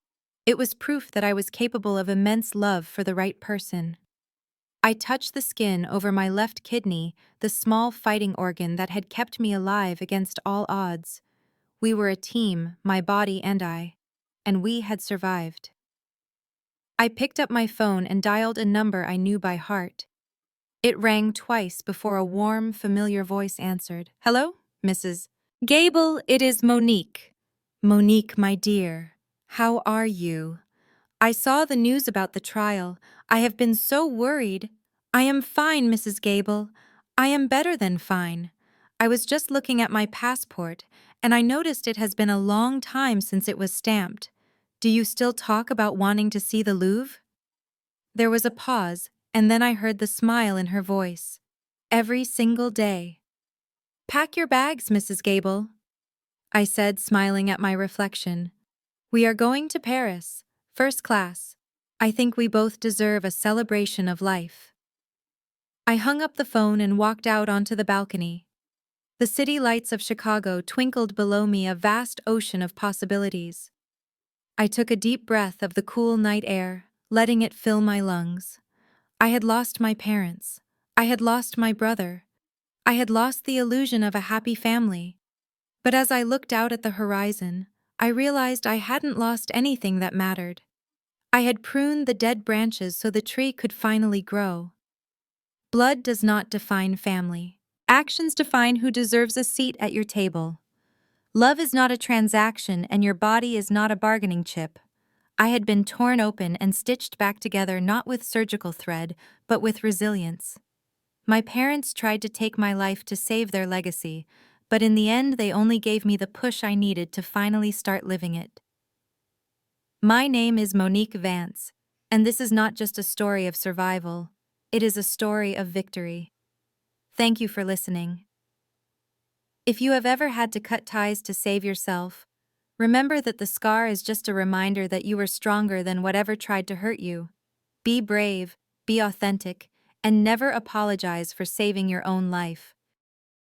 It was proof that I was capable of immense love for the right person. I touched the skin over my left kidney, the small fighting organ that had kept me alive against all odds. We were a team, my body and I, and we had survived. I picked up my phone and dialed a number I knew by heart. It rang twice before a warm, familiar voice answered. "Hello, Mrs. Gable, it is Monique." "Monique, my dear, how are you? I saw the news about the trial. I have been so worried." "I am fine, Mrs. Gable. I am better than fine. I was just looking at my passport, and I noticed it has been a long time since it was stamped. Do you still talk about wanting to see the Louvre?" There was a pause, and then I heard the smile in her voice. "Every single day." "Pack your bags, Mrs. Gable," I said, smiling at my reflection. "We are going to Paris, first class. I think we both deserve a celebration of life." I hung up the phone and walked out onto the balcony. The city lights of Chicago twinkled below me, a vast ocean of possibilities. I took a deep breath of the cool night air, letting it fill my lungs. I had lost my parents. I had lost my brother. I had lost the illusion of a happy family. But as I looked out at the horizon, I realized I hadn't lost anything that mattered. I had pruned the dead branches so the tree could finally grow. Blood does not define family. Actions define who deserves a seat at your table. Love is not a transaction, and your body is not a bargaining chip. I had been torn open and stitched back together, not with surgical thread, but with resilience. My parents tried to take my life to save their legacy, but in the end they only gave me the push I needed to finally start living it. My name is Monique Vance, and this is not just a story of survival. It is a story of victory. Thank you for listening. If you have ever had to cut ties to save yourself, remember that the scar is just a reminder that you are stronger than whatever tried to hurt you. Be brave, be authentic, and never apologize for saving your own life.